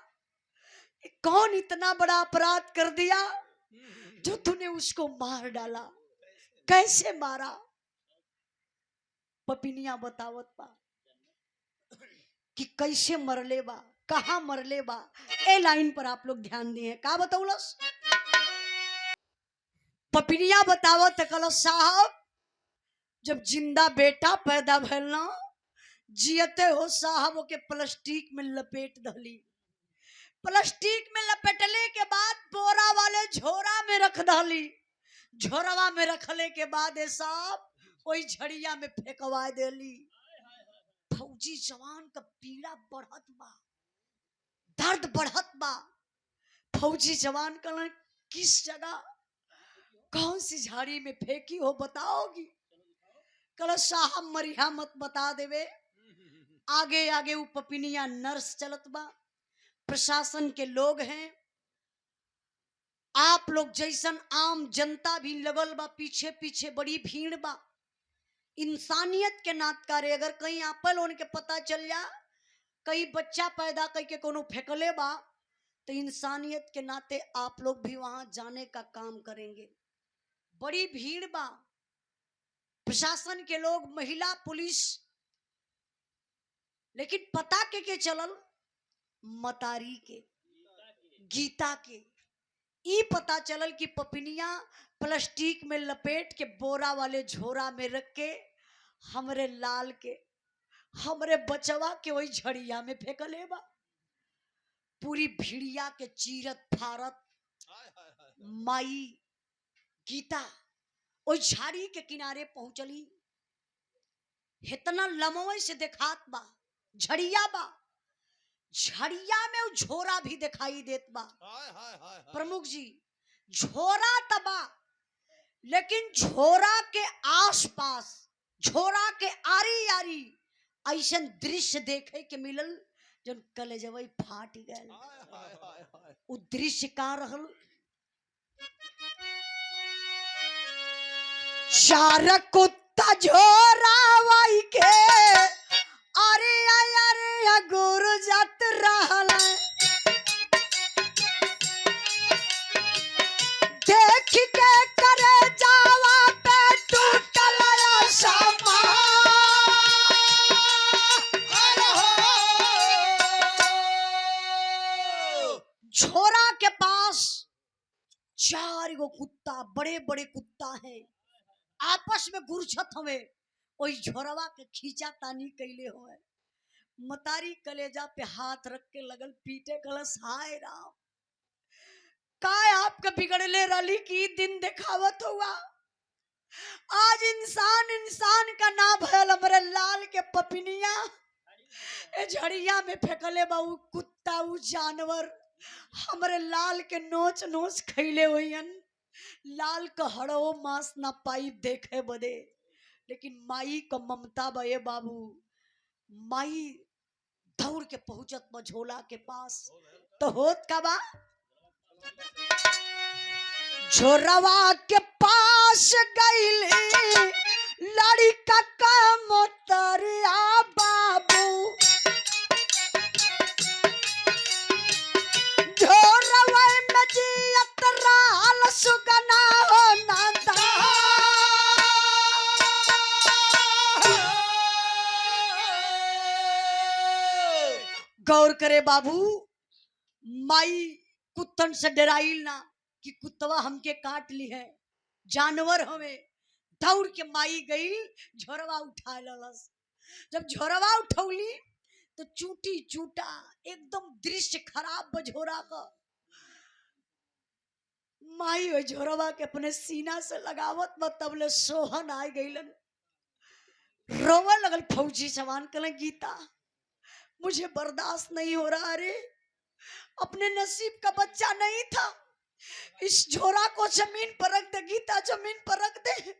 कौन इतना बड़ा अपराध कर दिया जो तूने उसको मार डाला? कैसे मारा? पपिनिया बतावत बा कि कैसे मरले बा, कहाँ मरले बा। ए लाइन पर आप लोग ध्यान दिए। का बताउलस? पपिनिया बतावत कहलो साहब जब जिंदा बेटा पैदा भइल ना, जियते हो साहब ओके प्लास्टिक में लपेट दली। प्लास्टिक में लपेटले के बाद बोरा वाले झोरा में रख दली। झोरवा में रखले के बाद साहब कोई झड़िया में फेंकवा देली। फौजी जवान का पीड़ा बढ़त बा, दर्द बढ़त बा। फौजी जवान कहलन किस जगह कौन सी झाड़ी में फेंकी हो बताओगी? कहलो साहब मरिया मत बता देवे। आगे आगे वो पपिनिया नर्स चलत बा, प्रशासन के लोग हैं, आप लोग जैसन आम जनता भी लगल बा, पीछे पीछे बड़ी भीड़ बा। इंसानियत के नातकारे अगर कहीं आपल उनके पता चल जा कहीं बच्चा पैदा करके कोनो फेंकले बा तो इंसानियत के नाते आप लोग भी वहां जाने का काम करेंगे। बड़ी भीड़ बा, प्रशासन के लोग, महिला पुलिस। लेकिन पता के चलल मतारी के, गीता के ई पता चलल कि पपिनिया प्लास्टिक में लपेट के बोरा वाले झोरा में रख के हमरे लाल के, हमरे बचवा के वही झड़िया में फेंकले बा। पूरी भिड़िया के चीरत फारत माई गीता ओई झाड़ी के किनारे पहुंचली। इतना लमवे से देखात बा, झड़िया बा, झड़िया में वो झोरा भी दिखाई देत बा। प्रमुख जी झोरा तबा, लेकिन झोरा के आसपास, झोरा के आरी आरी ऐसा दृश्य देखे के मिलल जन कलेजवई फाट गए। वो दृश्य का रहल? चार कुत्ता झोरा वाई के अरे अरे गुर जात रहल। देख के करे जावा पे टूटल समा। झोरा के पास चार गो कुत्ता, बड़े बड़े कुत्ता हैं, आपस में गुरछत हवे। ओई झोरवा के खींचा तानी कैले हुए। मतारी कलेजा पे हाथ रख के लगल पीटे, कलस हाय राम काय आपका बिगड़ले रली की दिन देखावत हुआ। आज इंसान इंसान का ना भयल हमरे लाल के पपिनिया ए झड़िया में फेंकले बा। उ कुत्ता, उ जानवर हमरे लाल के नोच नोच खैले हुईन। लाल का हड़ो मांस ना पाई देखे बदे, लेकिन माई का ममता बे बाबू। माई दौड़ के पहुंचत बा झोला के पास तो होत का बा? झोरवा के पास गईली लड़का का मोतरिया बाबू। झोरवा में जियत रहल सुगना हो नादा। गौर करे बाबू, माई कुत्तन से डराइल ना कि कुत्तवा हमके काट ली है, जानवर हमें। दौड़ के माई गई, झोरवा उठा ललस। जब झोरवा उठौली तो चूटी चूटा एकदम दृश्य खराब बझोरा का। माई वो झोरवा के अपने सीना से लगावत बतबले सोहन आ गईलन। रोवे लगल फौजी जवान। कहले गीता मुझे बर्दाश्त नहीं हो रहा, रे अपने नसीब का बच्चा नहीं था, इस झोरा को जमीन पर रख दे गीता, जमीन पर रख दे।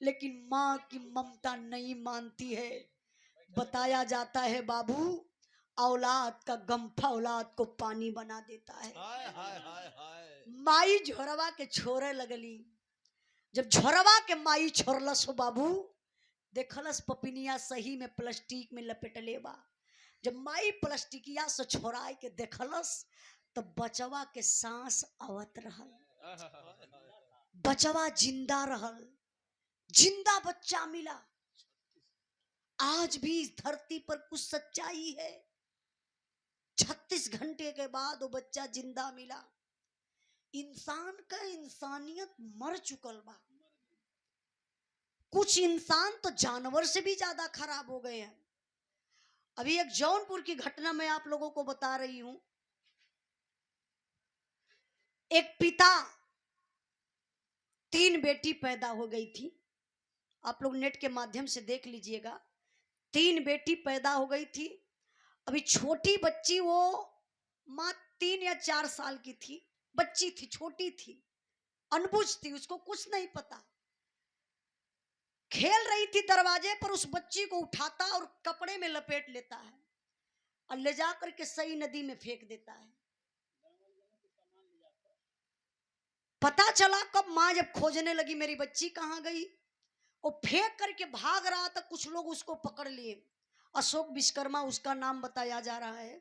लेकिन माँ की ममता नहीं मानती है। बताया जाता है बाबू, औलाद का गम औलाद को पानी बना देता है। हाय हाय हाय हाय। माई झोरवा के छोरे लगली। जब झोरवा के माई छोरलस हो बाबू, देखलस पपिनिया सही में प्लास्टिक में लपेटले बा। जब माई प्लास्टिकिया से छोराए के देखलस तो बचवा के सांस आवत रहल, बचवा जिंदा रहल, जिंदा बच्चा मिला। आज भी इस धरती पर कुछ सच्चाई है। 36 घंटे के बाद वो बच्चा जिंदा मिला। इंसान का इंसानियत मर चुकल बा। कुछ इंसान तो जानवर से भी ज्यादा खराब हो गए हैं। अभी एक जौनपुर की घटना मैं आप लोगों को बता रही हूं। एक पिता 3 बेटी पैदा हो गई थी। आप लोग नेट के माध्यम से देख लीजिएगा। 3 बेटी पैदा हो गई थी। अभी छोटी बच्ची, वो माँ 3 या 4 साल की थी, बच्ची थी, छोटी थी, अनबुझ थी, उसको कुछ नहीं पता। खेल रही थी दरवाजे पर, उस बच्ची को उठाता और कपड़े में लपेट लेता है और ले जाकर के सही नदी में फेंक देता है। पता चला कब, माँ जब खोजने लगी मेरी बच्ची कहाँ गई, वो फेंक करके भाग रहा था। कुछ लोग उसको पकड़ लिए। अशोक विश्वकर्मा उसका नाम बताया जा रहा है।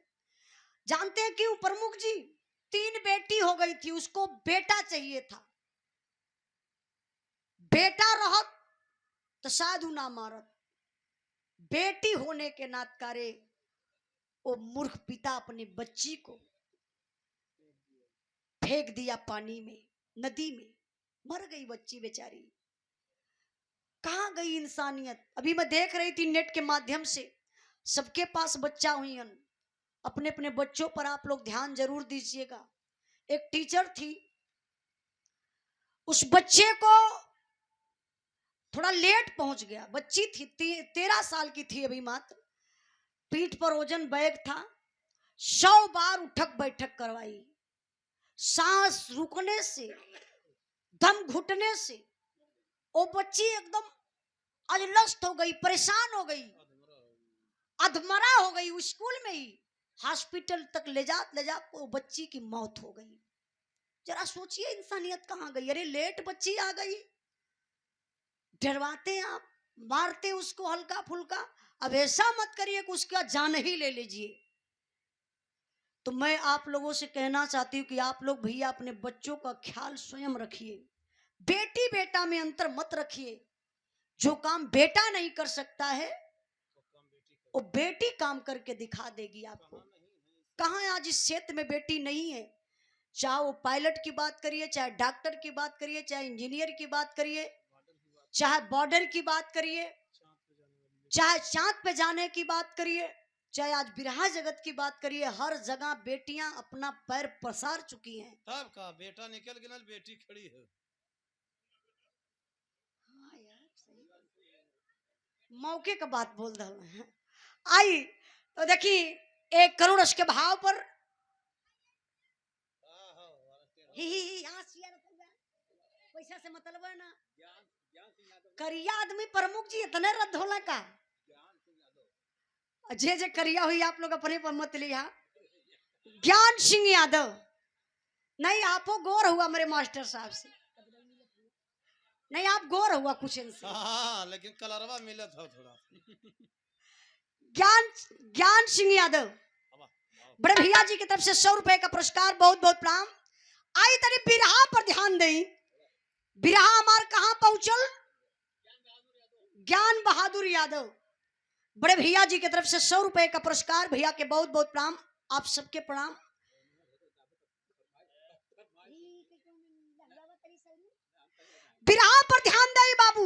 जानते हैं क्यों प्रमुख जी? 3 बेटी हो गई थी, उसको बेटा चाहिए था। बेटा रहत तो शायद ना मारत। बेटी होने के नातकारे वो मूर्ख पिता अपने बच्ची को फेंक दिया पानी में, नदी में। मर गई बच्ची बेचारी। कहाँ गई इंसानियत? अभी मैं देख रही थी नेट के माध्यम से, सबके पास बच्चा हुई हैं। अपने अपने बच्चों पर आप लोग ध्यान जरूर दीजिएगा। एक टीचर थी, उस बच्चे को थोड़ा लेट पहुंच गया। बच्ची थी 13 साल की थी अभी मात्र। पीठ पर वजन बैग था। 100 बार उठक बैठक करवाई। सांस रुकने से, दम घुटने से वो बच्ची एकदम अल्लस्त हो गई, परेशान हो गई, अधमरा हो गई। स्कूल में ही हॉस्पिटल तक ले जा वो बच्ची की मौत हो गई। जरा सोचिए इंसानियत कहाँ गई। अरे लेट बच्ची आ गई, डरवाते आप, मारते उसको हल्का फुल्का। अब ऐसा मत करिए कि उसका जान ही ले लीजिए। तो मैं आप लोगों से कहना चाहती हूँ कि आप लोग भैया अपने बच्चों का ख्याल स्वयं रखिए। बेटी बेटा में अंतर मत रखिए। जो काम बेटा नहीं कर सकता है वो बेटी काम करके दिखा देगी आपको। कहाँ आज इस क्षेत्र में बेटी नहीं है? चाहे वो पायलट की बात करिए, चाहे डॉक्टर की बात करिए, चाहे इंजीनियर की बात करिए, चाहे बॉर्डर की बात करिए, चाहे चांद पे जाने की बात करिए, चाहे आज बिरहा जगत की बात करिए। हर जगह बेटियां अपना पैर पसार चुकी हैं। तब का बेटा निकल गया, बेटी खड़ी है। हाँ यार, सही मौके का बात बोल रहा है। आई तो देखी 1 करोड़ के भाव पर पैसा से मतलब है ना। करिया आदमी प्रमुख जी इतने रद्द होला का? जे जे करिया हुई आप लोग अपने पर मत लिया। ज्ञान सिंह यादव नहीं, आपो गोर हुआ मेरे मास्टर साहब से। नहीं, आप गोर हुआ कुछ इनसे। हाँ, लेकिन कलरवा मिला था थोड़ा। ज्ञान सिंह यादव बड़े भैया जी की तरफ से 100 रुपए का पुरस्कार, बहुत बहुत प्रणाम। आई तरी बिरहा पर ध्यान दें। बिरहा हमार कहाँ पहुंचल? ज्ञान बहादुर यादव बड़े भैया जी की तरफ से 100 रुपए का पुरस्कार। भैया के बहुत बहुत प्रणाम, आप सबके प्रणाम। बिरहा पर ध्यान दे बाबू।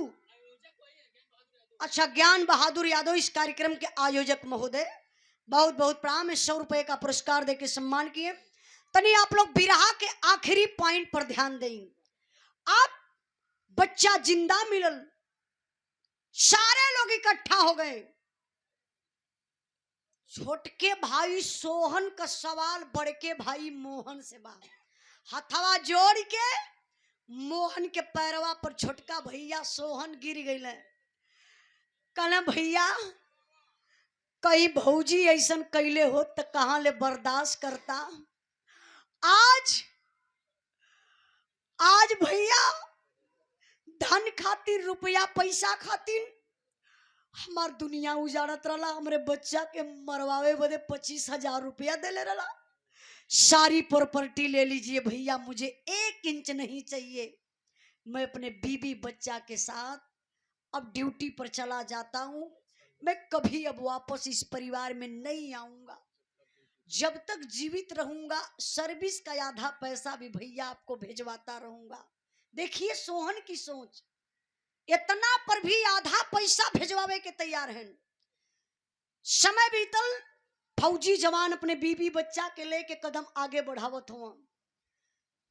अच्छा, ज्ञान बहादुर यादव इस कार्यक्रम के आयोजक महोदय, बहुत बहुत प्रणाम। 100 रुपए का पुरस्कार देके सम्मान किए। तनी आप लोग बिरहा के आखिरी पॉइंट पर ध्यान दें। आप बच्चा जिंदा मिलल, सारे लोग इकट्ठा हो गए। छोटके भाई सोहन का सवाल बड़के भाई मोहन से बा। हथवा जोड़ के मोहन के पैरवा पर छोटका भैया सोहन गिर गए। कहना भैया कई भौजी ऐसन कैले हो तो कहाँ ले बर्दाश्त करता। आज भैया धन खातिर रुपया पैसा खातिर हमार दुनिया उजाड़त रहा। हमरे बच्चा के मरवावे बदे 25,000 रुपया देले रहा। सारी प्रॉपर्टी ले लीजिए भैया, मुझे 1 इंच नहीं चाहिए। मैं अपने बीबी बच्चा के साथ अब ड्यूटी पर चला जाता हूं। मैं कभी अब वापस इस परिवार में नहीं आऊंगा। जब तक जीवित रहूंगा सर्विस का आधा पैसा भी भैया आपको भेजवाता रहूंगा। देखिए सोहन की सोच, इतना पर भी आधा पैसा भेजवावे के तैयार हैं। समय बीतल, फौजी जवान अपने बीबी बच्चा के लेके कदम आगे बढ़ावत हुआ।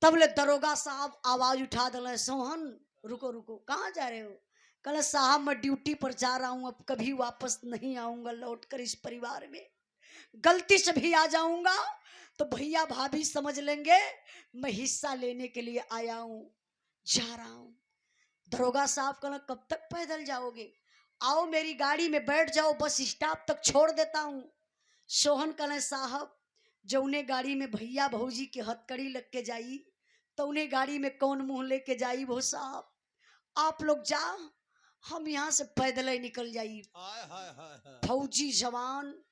तब ले दरोगा साहब आवाज उठा दिले, सोहन रुको रुको, कहाँ जा रहे हो? कहला साहब मैं ड्यूटी पर जा रहा हूं, अब कभी वापस नहीं आऊंगा लौटकर इस परिवार में। गलती से भी आ जाऊंगा तो भैया भाभी समझ लेंगे मैं हिस्सा लेने के लिए आया हूं, जा रहा हूं। दरोगा साहब कहला कब तक पैदल जाओगे? आओ मेरी गाड़ी में बैठ जाओ, बस स्टॉप तक छोड़ देता हूं। सोहन कहला साहब जौने गाड़ी में भैया भौजी की हथकड़ी लग के जाई तो उन्हें गाड़ी में कौन मुंह लेके जाई वो साहब, आप लोग जा, हम यहाँ से पैदल ही निकल जाई। फौजी जवान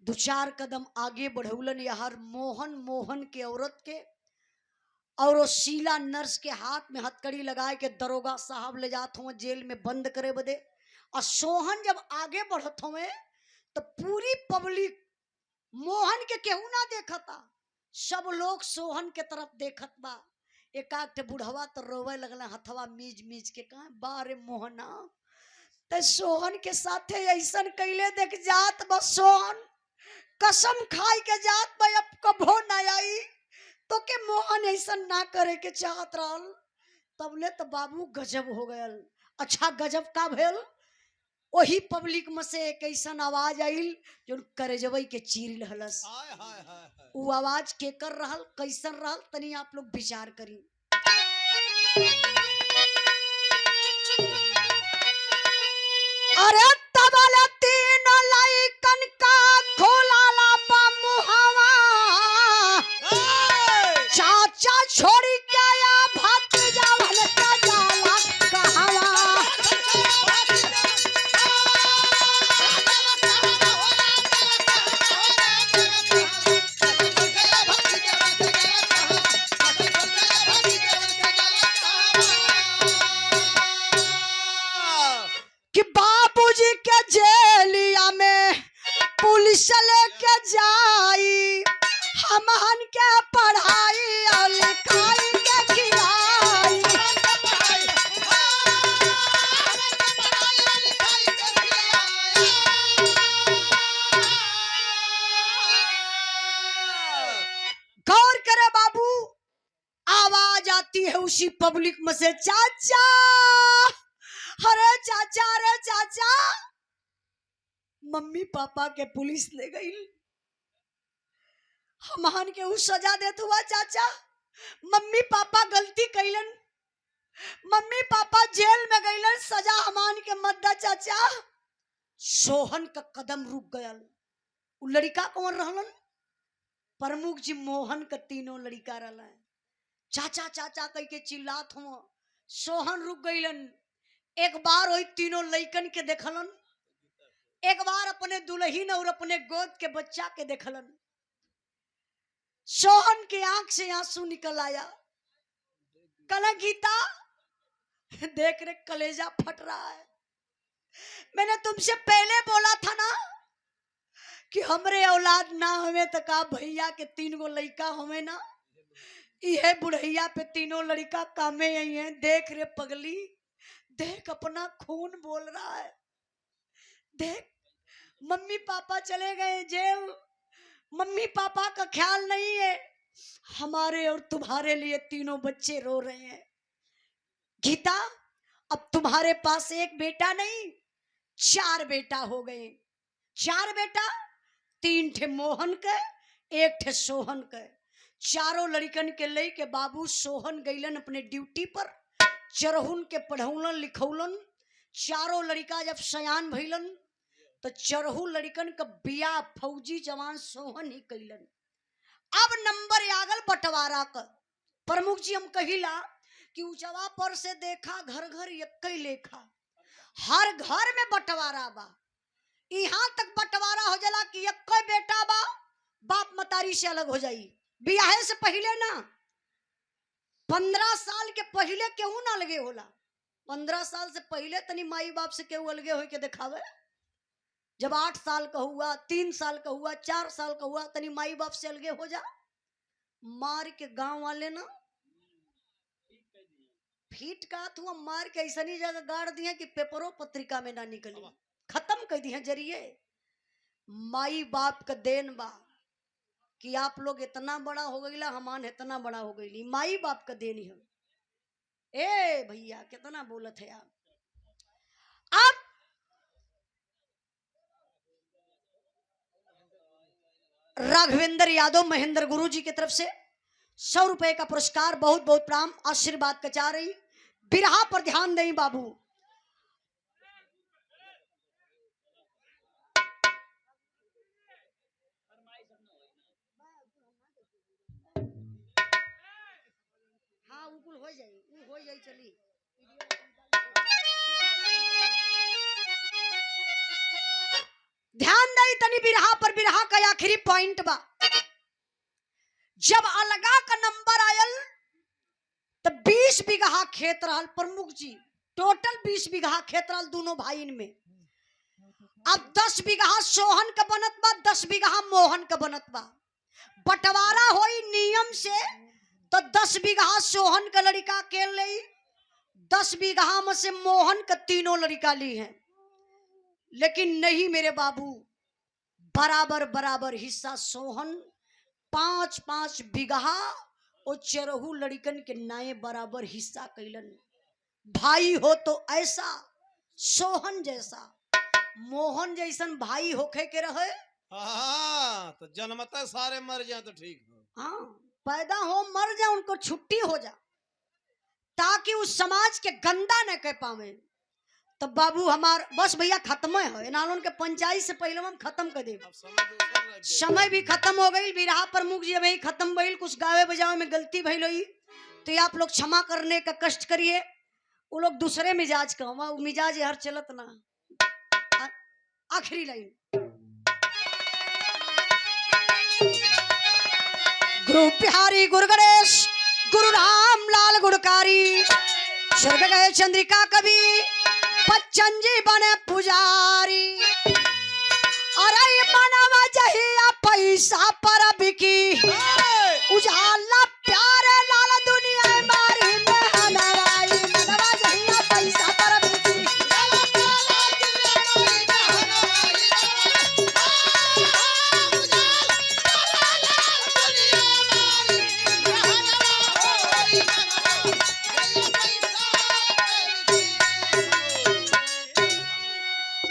2-4 कदम आगे बढ़ौलन। यार मोहन के औरत के और वो शीला नर्स के हाथ में हथकड़ी लगाए के दरोगा साहब ले जात हुए जेल में बंद करे बदे। और सोहन जब आगे बढ़त हुए तो पूरी पब्लिक मोहन के केहू ना देखता, सब लोग सोहन के तरफ देखत बा। एक बुढ़वा तो रोवे लगला, हथवा मीज मीज के कहा बारे मोहना ते सोहन के साथे ऐसन कैले देख जात बस। सोहन कसम खाई के जात बा अब कभो ना आई तो के मोहन ऐसन ना करे के चाहत रहल। तबले तो बाबू गजब हो गयल। अच्छा गजब का भेल? वही पब्लिक में से एक ऐसन आवाज आइल जो करेजवई के चीर लहलस। वो आवाज के कर रहल, कैसन रहल, तनी आप लोग विचार करी। अरे तबले 3 लाइकन का खोलाला बा मुहावा, चाचा छोड़ी के या भात जावल का जाला कहावा। पुलिस लेके जाई हमहन के पढ़ाई और लिखाई के खिलाई। गौर करे बाबू, आवाज आती है उसी पब्लिक में से, चाचा, अरे चाचा, अरे चाचा, मम्मी पापा के पुलिस ले गई, हमहन के उ सजा देत हुआ चाचा। मम्मी पापा गलती कैलन, मम्मी पापा जेल में गईलन, सजा हमान के मत दा चाचा। सोहन का कदम रुक गयल। उ लड़का कौन रहलन? प्रमुख जी मोहन का 3 लड़का रहला। चाचा चाचा कह के चिल्लात हुआ। सोहन रुक गईलन। एक बार वही 3 लड़कन के देखलन, एक बार अपने दुल्हन और अपने गोद के बच्चा के देखलन। सोहन के आंख से आंसू निकल आया। कला गीता देख रे कलेजा फट रहा है। मैंने तुमसे पहले बोला था ना कि हमरे औलाद ना हमें तो का भैया के 3 लड़का हमें ना, यह बुढ़ैया पे 3 लड़का कामे आई हैं। देख रे पगली, देख अपना खून बोल रहा है। देख मम्मी पापा चले गए जेल, मम्मी पापा का ख्याल नहीं है, हमारे और तुम्हारे लिए 3 बच्चे रो रहे हैं। गीता अब तुम्हारे पास एक बेटा नहीं 4 बेटा हो गए। 4 बेटा, 3 ठे मोहन के, 1 ठे सोहन के। चारों लड़कन के लई के बाबू सोहन गईलन अपने ड्यूटी पर, चरहुन के पढ़ौलन लिखौलन। चारों लड़का जब सयान भइलन तो चरहू लड़कन का बिया फौजी जवान सोहन ही कैलन। अब नंबर आगल बंटवारा का। प्रमुख जी हम कहिला कि ऊंचवा पर से देखा घर घर एक लेखा, हर घर में बंटवारा बा। यहाँ तक बंटवारा हो जाला कि एक बेटा बा, बाप मतारी से अलग हो जाई। बियाहे से पहले ना, 15 साल के पहले केहू ना अलगे होला। 15 साल से पहले तनी माई बाप से केहू अलगे हो के दिखावे। जब 8 साल का हुआ, 3 साल का हुआ, 4 साल का हुआ, तनी माई बाप से अलगे हो जा। मार के गांव वाले ना फीट का तू मार के ऐसा नहीं जगह गाड़ दिया कि पेपरों पत्रिका में ना निकली, खत्म कर दिया। जरिए माई बाप का देन बा कि आप लोग इतना बड़ा हो गईला, हमान इतना बड़ा हो गईली, माई बाप का देन है। ए भैया कितना बोलत है आप। अब राघवेंद्र यादव महेंद्र गुरु जी की तरफ से 100 रुपए का पुरस्कार, बहुत बहुत प्रणाम, आशीर्वाद का चाह रही। बिरहा पर ध्यान दें बाबू। हाँ उकुल हो जाई चली। ध्यान दई तनी बिरहा पर। बिरहा का आखिरी पॉइंट बा, जब अलगा का नंबर आयल तो 20 बीघा खेत रहल। प्रमुख जी टोटल 20 बीघा खेत रहल दोनों भाईन में। अब 10 बीघा सोहन का बनत बा, 10 बीघा मोहन का बनत बा। बंटवारा होई नियम से तो 10 बीघा सोहन का लड़का के ले, 10 बीघा में से मोहन का तीनों लड़का ली है। लेकिन नहीं मेरे बाबू, बराबर बराबर हिस्सा सोहन 5-5 बीघा और चरहू लड़कन के नाये बराबर हिस्सा कैलन। भाई हो तो ऐसा सोहन जैसा, मोहन जैसन भाई होखे के रहे। हाँ तो जन्मता सारे मर जाए तो ठीक हो। हाँ पैदा हो मर जा, उनको छुट्टी हो जा, ताकि उस समाज के गंदा न कह पावे। तो बाबू हमार बस भैया खत्म है नालों के पंचायत से पहले हम खत्म कर दे। समय भी खत्म हो गई। बिरहा प्रमुख जी अभी खत्म भइल, कुछ गावे बजावे में गलती भइल हुई तो ये आप लोग क्षमा करने का कष्ट करिए। वो लोग दूसरे मिजाज का, वो मिजाज हर चलत ना। आखिरी लाइन, गुरु बिहारी गुरु गणेश गुरु राम लाल गुणकारी, स्वर्ग गए चंद्रिका कवि बच्चन जी बने पुजारी। अरे मनवा जहिया पैसा पर बिकी, उजाला प्यारे लाल